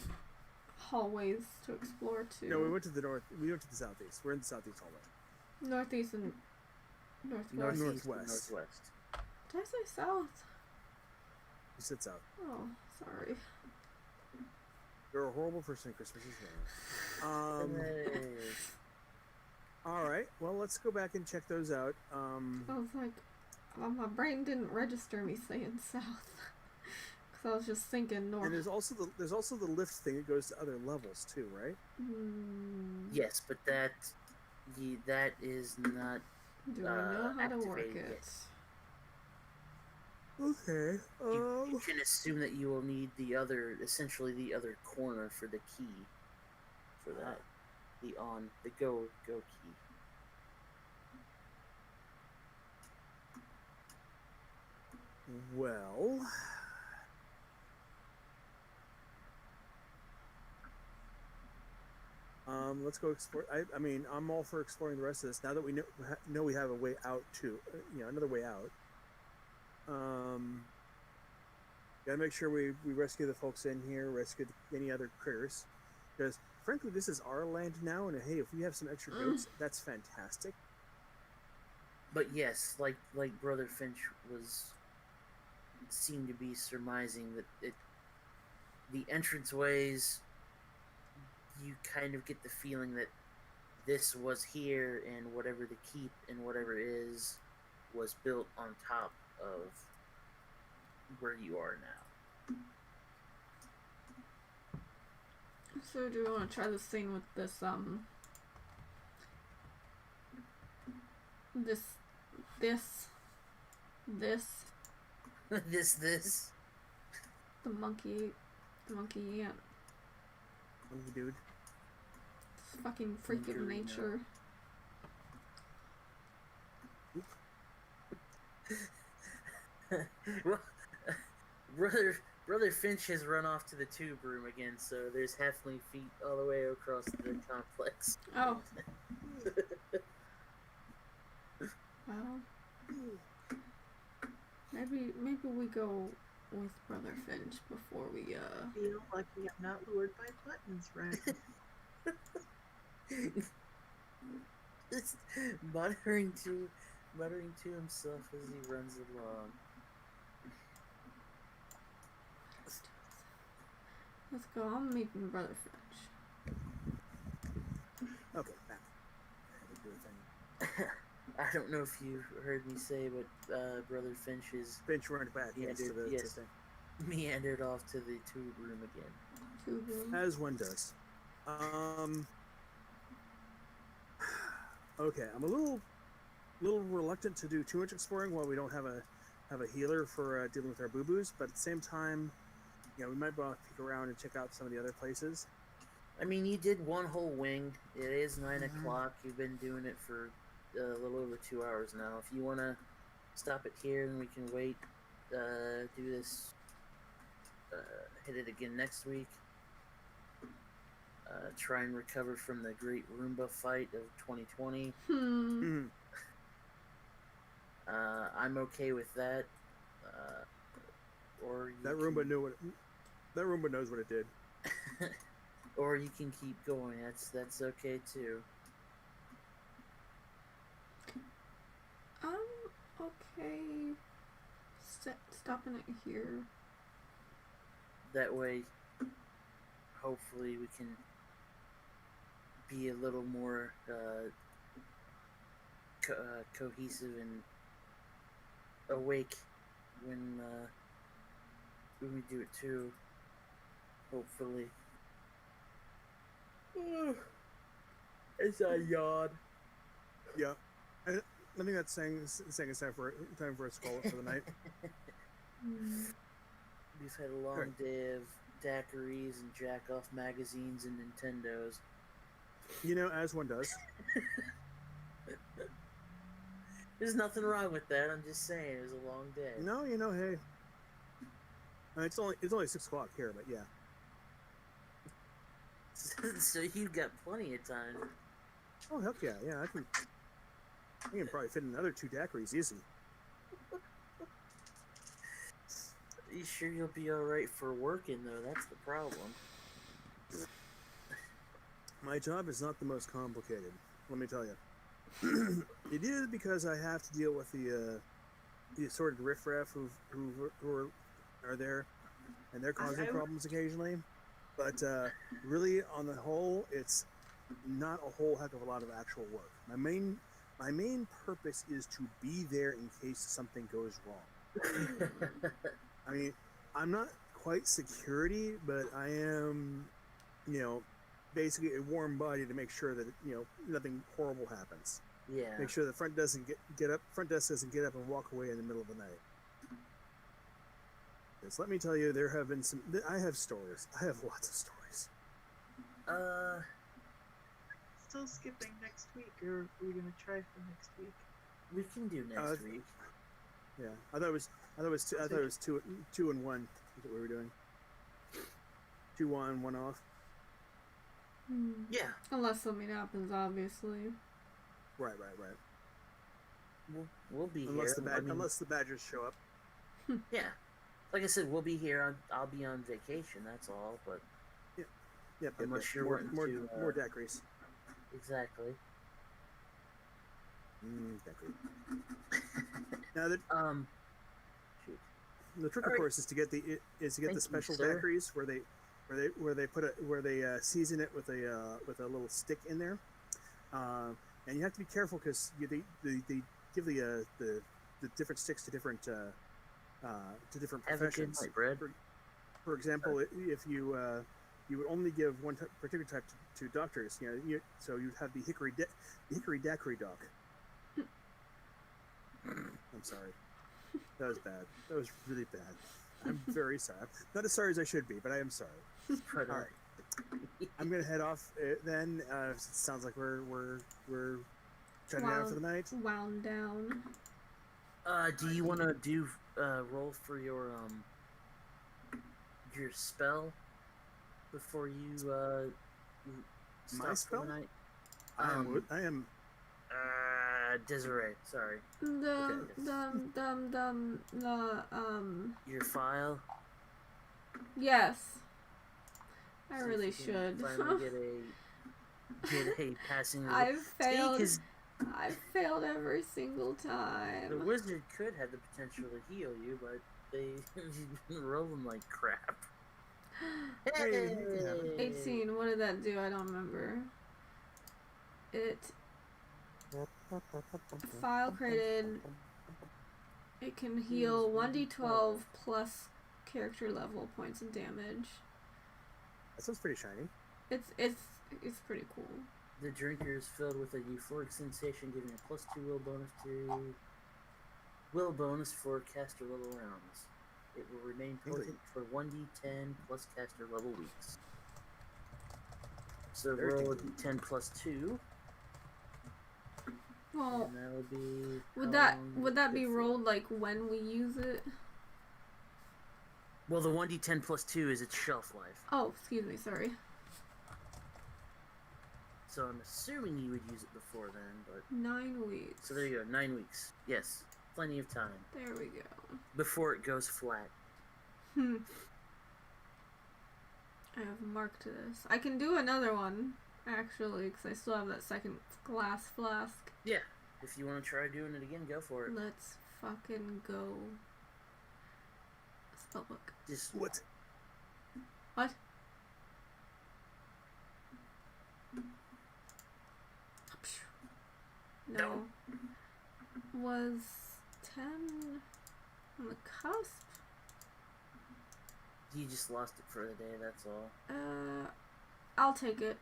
hallways to explore too.
No, we went to the north. We went to the southeast. We're in the southeast hallway.
Northeast and northwest.
Northwest.
Did I say south?
You said south.
Oh, sorry.
You're a horrible person, Christmas is now. All right. Well, let's go back and check those out.
I was like, my brain didn't register me saying south, because I was just thinking north.
And there's also the lift thing that goes to other levels too, right?
Yes, but that is not.
Do we know how to work
activated
it?
yet.
Okay.
You can assume that you will need essentially the other corner for the key. For that, the go key.
Well, Let's go explore. I mean, I'm all for exploring the rest of this now that we know we have a way out too. Another way out. Gotta make sure we rescue the folks in here, rescue any other critters, because frankly, this is our land now. And hey, if we have some extra goats, that's fantastic.
But yes, like Brother Finch seemed to be surmising that the entranceways, you kind of get the feeling that this was here, and whatever the keep and whatever is was built on top of where you are now.
So do we want to try this thing with this
this
the monkey ant,
Monkey dude.
this fucking freak of nature.
Well, Brother Finch has run off to the tube room again, so there's halfling feet all the way across the complex.
Oh. Well, maybe we go with Brother Finch before we
Feel lucky I'm not lured by buttons, right?
Just muttering to himself as he runs along.
let's go. I'm meeting Brother Finch.
Okay, now.
I don't know if you heard me say, but Brother Finch is
Finch runs back into the thing.
Meandered off to the tube room again.
Tube room.
As one does. Okay, I'm a little reluctant to do too much exploring while we don't have a healer for dealing with our boo-boos, but at the same time, we might both peek around and check out some of the other places.
I mean, you did one whole wing. It is 9 o'clock. You've been doing it for a little over 2 hours now. If you want to stop it here and we can wait, do this, hit it again next week. Try and recover from the Great Roomba fight of 2020. I'm okay with that. Or
that Roomba knows what it did.
Or you can keep going. That's okay too.
Okay. Stopping it here.
That way, hopefully we can be a little more cohesive and awake when we do it too. Hopefully. As I yawn.
Yeah, I think that's saying it's time for us to call it for the night.
We've had a long day of daiquiris and jack-off magazines and Nintendos.
As one does.
There's nothing wrong with that. I'm just saying it was a long day.
No, hey. It's only 6 o'clock here, but yeah.
So you've got plenty of time.
Oh heck yeah, I can probably fit another 2 daiquiris easy.
You sure you'll be alright for working though? That's the problem.
My job is not the most complicated, let me tell you. It is because I have to deal with the assorted riffraff who are there, and they're causing problems occasionally. But really, on the whole, it's not a whole heck of a lot of actual work. My main purpose is to be there in case something goes wrong. I mean, I'm not quite security, but I am, basically a warm body to make sure that nothing horrible happens.
Yeah.
Make sure the front desk doesn't get up and walk away in the middle of the night. Yes, let me tell you, there have been some. I have stories. I have lots of stories.
Still skipping next week, or are we gonna try for next week?
We can do next week.
Yeah, I thought it was two and one. Is what we were doing. 2 on, 1 off.
Yeah,
Unless something happens, obviously.
Right.
we'll be
Unless
here.
unless the badgers show up.
Yeah, like I said, we'll be here. I'll be on vacation. That's all. But
Yep.
Unless you're
more
wanting to,
more daiquiris.
exactly.
Daiquiri. Now that
Shoot.
the trick,
All
of
right.
course, is to get the
Thank you,
special
sir.
daiquiris where they season it with a little stick in there, and you have to be careful because they give the different sticks to different
Have a good
professions.
night, Brad.
For example, if you would only give one particular type to doctors, so you'd have the hickory daiquiri doc. I'm sorry. That was bad. That was really bad. I'm very sorry. Not as sorry as I should be, but I am sorry.
But,
All right. I'm gonna head off then. It sounds like we're shutting down for the night.
Wound down.
Do you want to do roll for your spell before you stop
My
for
spell?
the night?
I am.
Desiree, sorry. Your file.
Yes. I
See if
really
you can
should.
Finally get a passing.
I've failed.
'Cause
I've failed every single
the
time.
wizard could have the potential to heal you, but they've been rolling like crap.
Hey.
18. What did that do? I don't remember. It file created. It can heal 1d12 plus character level points of damage.
That sounds pretty shiny.
It's pretty cool.
The drinker is filled with a euphoric sensation, giving a +2 will bonus for caster level rounds. It will remain potent for 1d10 plus caster level weeks. So roll a d10 plus 2.
Well,
And that would be.
would that be rolled like when we use it?
Well, the 1d10 plus 2 is its shelf life.
Oh, excuse me, sorry.
So I'm assuming you would use it before then, but
9 weeks.
so there you go, 9 weeks. Yes, plenty of time
There we go.
before it goes flat.
I have marked this. I can do another one, actually, because I still have that second glass flask.
Yeah, if you want to try doing it again, go for it.
Let's fucking go. Spellbook.
Just
What?
What? No. Was 10 on the cusp?
you just lost it for the day. That's all.
I'll take it.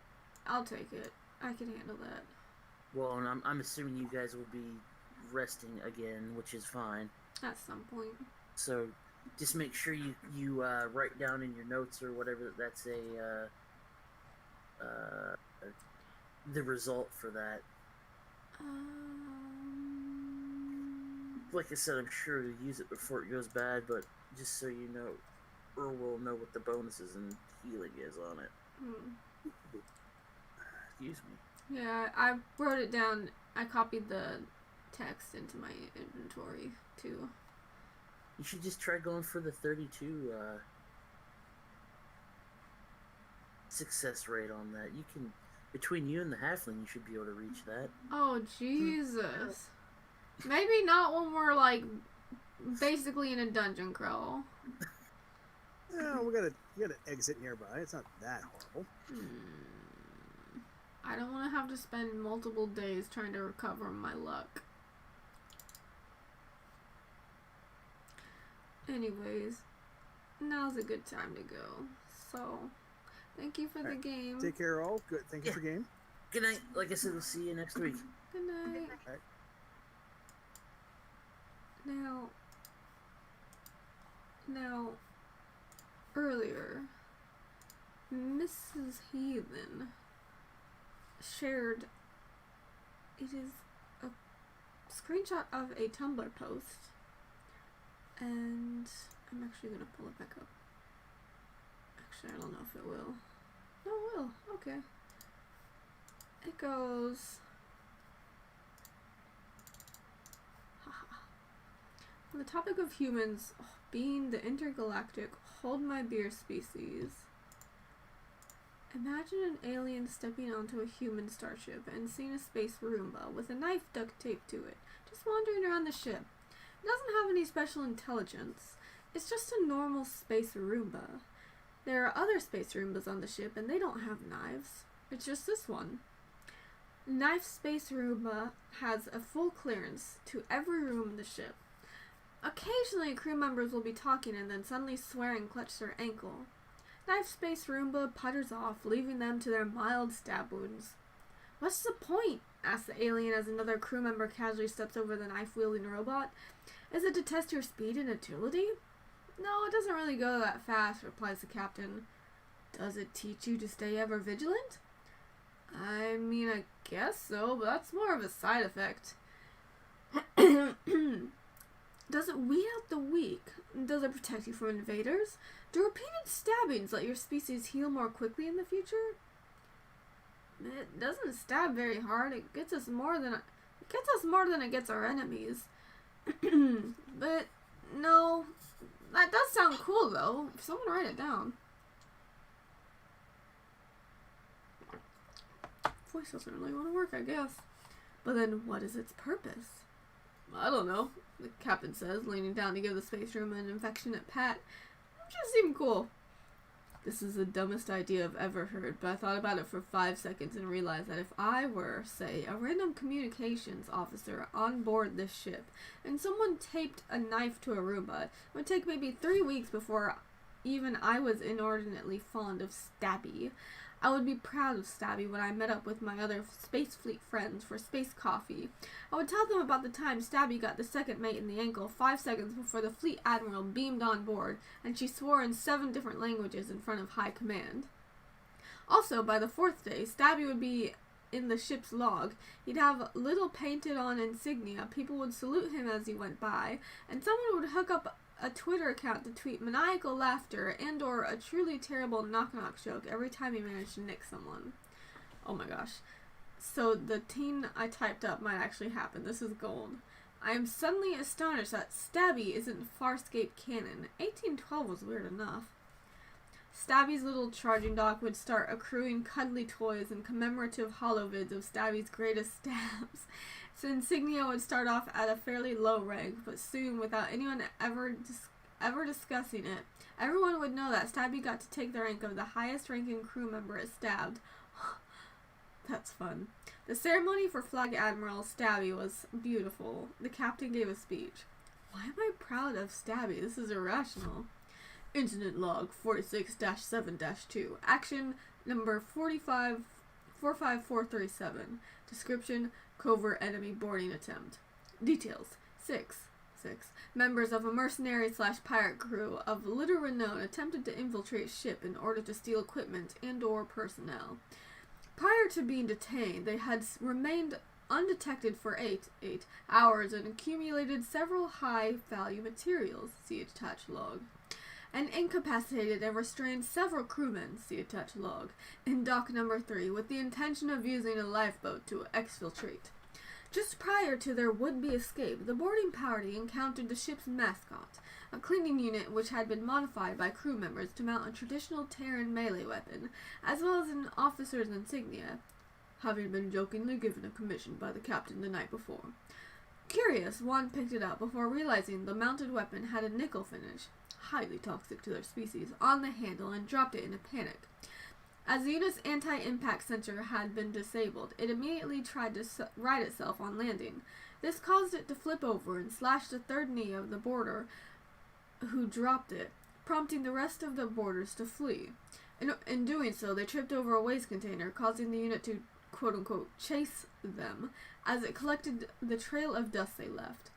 I'll take it. I can handle that.
Well, and I'm assuming you guys will be resting again, which is fine.
At some point.
So just make sure you write down in your notes or whatever that's the result for that. Like I said, I'm sure to use it before it goes bad, but just so you know, Earl will know what the bonuses and healing is on it. Excuse me.
Yeah, I wrote it down. I copied the text into my inventory too.
You should just try going for the 32 success rate on that. You can, between you and the halfling, you should be able to reach that.
Oh Jesus! Maybe not when we're like basically in a dungeon crawl.
No, we gotta exit nearby. It's not that horrible.
I don't want to have to spend multiple days trying to recover my luck. Anyways, now's a good time to go. So, thank you for the game.
Take care, all. Good. Thank you for game.
Good night. Like I said, we'll see you next week.
Good night.
Alright.
Now, earlier, Mrs. Heathen shared, it is a screenshot of a Tumblr post, and I'm actually going to pull it back up. Actually, I don't know if it will. No, it will. Okay. It goes... On the topic of humans being the intergalactic hold my beer species, imagine an alien stepping onto a human starship and seeing a space Roomba with a knife duct taped to it, just wandering around the ship. It doesn't have any special intelligence. It's just a normal space Roomba. There are other space Roombas on the ship and they don't have knives. It's just this one. Knife Space Roomba has a full clearance to every room in the ship. Occasionally, crew members will be talking and then suddenly swear and clutch their ankle. Knife Space Roomba putters off, leaving them to their mild stab wounds. What's the point? Asks the alien as another crew member casually steps over the knife-wielding robot. Is it to test your speed and agility? No, it doesn't really go that fast, replies the captain. Does it teach you to stay ever vigilant? I mean, I guess so, but that's more of a side effect. Does it weed out the weak? Does it protect you from invaders? Do repeated stabbings let your species heal more quickly in the future? It doesn't stab very hard. It gets us more than it gets our enemies. But no, that does sound cool though. Someone write it down. Voice doesn't really want to work, I guess. But then, what is its purpose? I don't know, the captain says, leaning down to give the space room an affectionate pat. It just seemed cool. This is the dumbest idea I've ever heard, but I thought about it for 5 seconds and realized that if I were, say, a random communications officer on board this ship, and someone taped a knife to a Roomba, it would take maybe 3 weeks before even I was inordinately fond of Stabby. I would be proud of Stabby when I met up with my other Space Fleet friends for space coffee. I would tell them about the time Stabby got the second mate in the ankle 5 seconds before the Fleet Admiral beamed on board, and she swore in 7 different languages in front of High Command. Also, by the 4th day, Stabby would be in the ship's log. He'd have little painted-on insignia, people would salute him as he went by, and someone would hook up a Twitter account to tweet maniacal laughter and or a truly terrible knock-knock joke every time he managed to nick someone. Oh my gosh. So the teen I typed up might actually happen. This is gold. I am suddenly astonished that Stabby isn't Farscape canon. 1812 was weird enough. Stabby's little charging dock would start accruing cuddly toys and commemorative holovids of Stabby's greatest stabs. So insignia would start off at a fairly low rank, but soon, without anyone ever discussing it, everyone would know that Stabby got to take the rank of the highest ranking crew member it stabbed. That's fun. The ceremony for Flag Admiral Stabby was beautiful. The captain gave a speech. Why am I proud of Stabby? This is irrational. Incident log 46-7-2. Action number 45437. Description: covert enemy boarding attempt. Details: 6. Members of a mercenary/pirate crew of little renown attempted to infiltrate ship in order to steal equipment and or personnel. Prior to being detained, they had remained undetected for 8 hours and accumulated several high-value materials, see attached log, and incapacitated and restrained several crewmen, see attached log, in dock number 3 with the intention of using a lifeboat to exfiltrate. Just prior to their would-be escape, the boarding party encountered the ship's mascot, a cleaning unit which had been modified by crew members to mount a traditional Terran melee weapon, as well as an officer's insignia, having been jokingly given a commission by the captain the night before. Curious, one picked it up before realizing the mounted weapon had a nickel finish, highly toxic to their species, on the handle and dropped it in a panic. As the unit's anti-impact sensor had been disabled, it immediately tried to right itself on landing. This caused it to flip over and slash the third knee of the boarder who dropped it, prompting the rest of the boarders to flee. In doing so, they tripped over a waste container, causing the unit to quote-unquote chase them as it collected the trail of dust they left.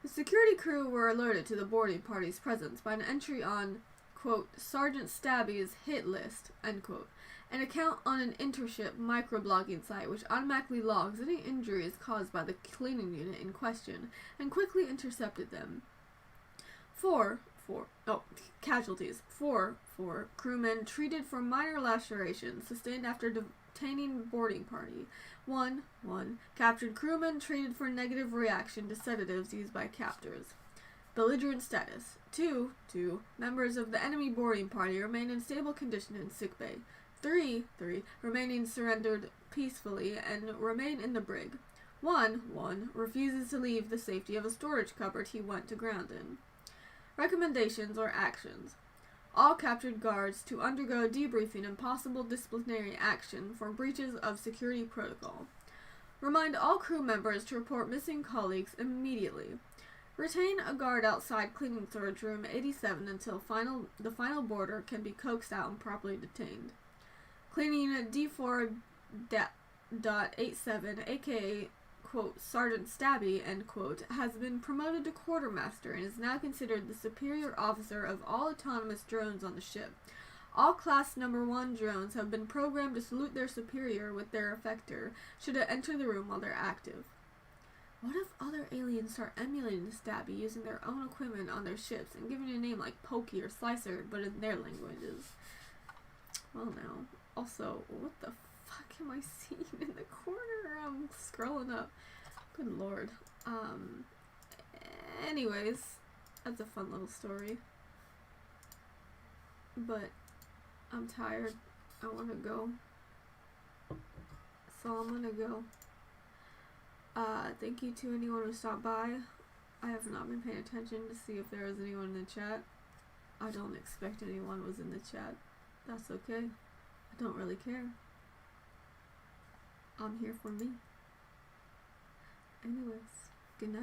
The security crew were alerted to the boarding party's presence by an entry on, quote, Sergeant Stabby's hit list, end quote, an account on an intership microblogging site which automatically logs any injuries caused by the cleaning unit in question and quickly intercepted them. 4 casualties. 4 crewmen treated for minor lacerations sustained after detaining boarding party. 1 captured crewmen treated for negative reaction to sedatives used by captors. Belligerent status. 2 members of the enemy boarding party remain in stable condition in sickbay. 3 remaining surrendered peacefully and remain in the brig. 1 refuses to leave the safety of a storage cupboard he went to ground in. Recommendations or actions. All captured guards to undergo debriefing and possible disciplinary action for breaches of security protocol. Remind all crew members to report missing colleagues immediately. Retain a guard outside cleaning storage room 87 until the final boarder can be coaxed out and properly detained. Cleaning D4.87, aka quote, Sergeant Stabby, end quote, has been promoted to quartermaster and is now considered the superior officer of all autonomous drones on the ship. All class number 1 drones have been programmed to salute their superior with their effector should it enter the room while they're active. What if other aliens start emulating Stabby using their own equipment on their ships and giving it a name like Pokey or Slicer, but in their languages? Well, now. Also, what the fuck am I seeing in the corner? I'm scrolling up. Good lord. Anyways, that's a fun little story. But I'm tired. I want to go. So I'm gonna go. Thank you to anyone who stopped by. I have not been paying attention to see if there was anyone in the chat. I don't expect anyone was in the chat. That's okay. I don't really care. I'm here for me. Anyways, good night.